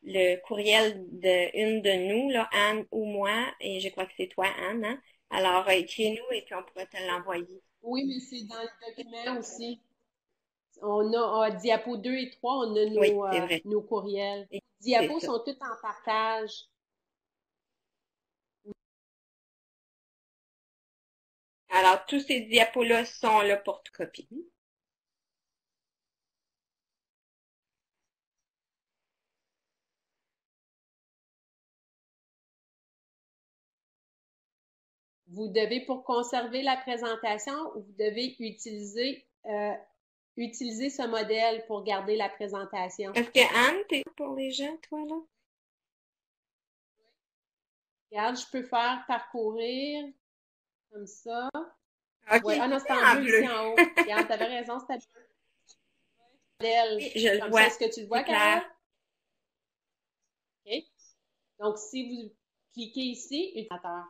le courriel d'une de nous, là, Anne ou moi, et je crois que c'est toi, Anne, hein? Alors, écris-nous et puis on pourra te l'envoyer. Oui, mais c'est dans le document aussi. On a diapo 2 et 3, on a nos courriels. Les diapos sont tous en partage. Alors, tous ces diapos-là sont là pour tout copier. Vous devez, pour conserver la présentation, vous devez utiliser ce modèle pour garder la présentation. Est-ce que Anne, t'es pour les gens, toi, là? Regarde, je peux faire parcourir comme ça. OK, Ouais. Ah non, c'est en bleu ici en haut. Regarde, t'avais raison, c'était bleu. Modèle. Oui, je le Comme vois. ça, est-ce que tu le vois, C'est clair. Carole? OK. Donc, si vous cliquez ici, utilisateur.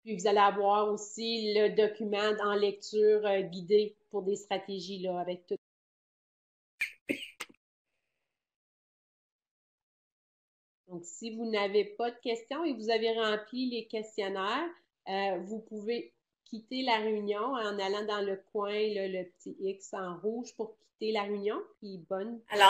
Puis vous allez avoir aussi le document en lecture guidée pour des stratégies là, avec tout. Donc, si vous n'avez pas de questions et vous avez rempli les questionnaires, vous pouvez quitter la réunion en allant dans le coin, là, le petit X en rouge pour quitter la réunion. Puis bonne. Alors,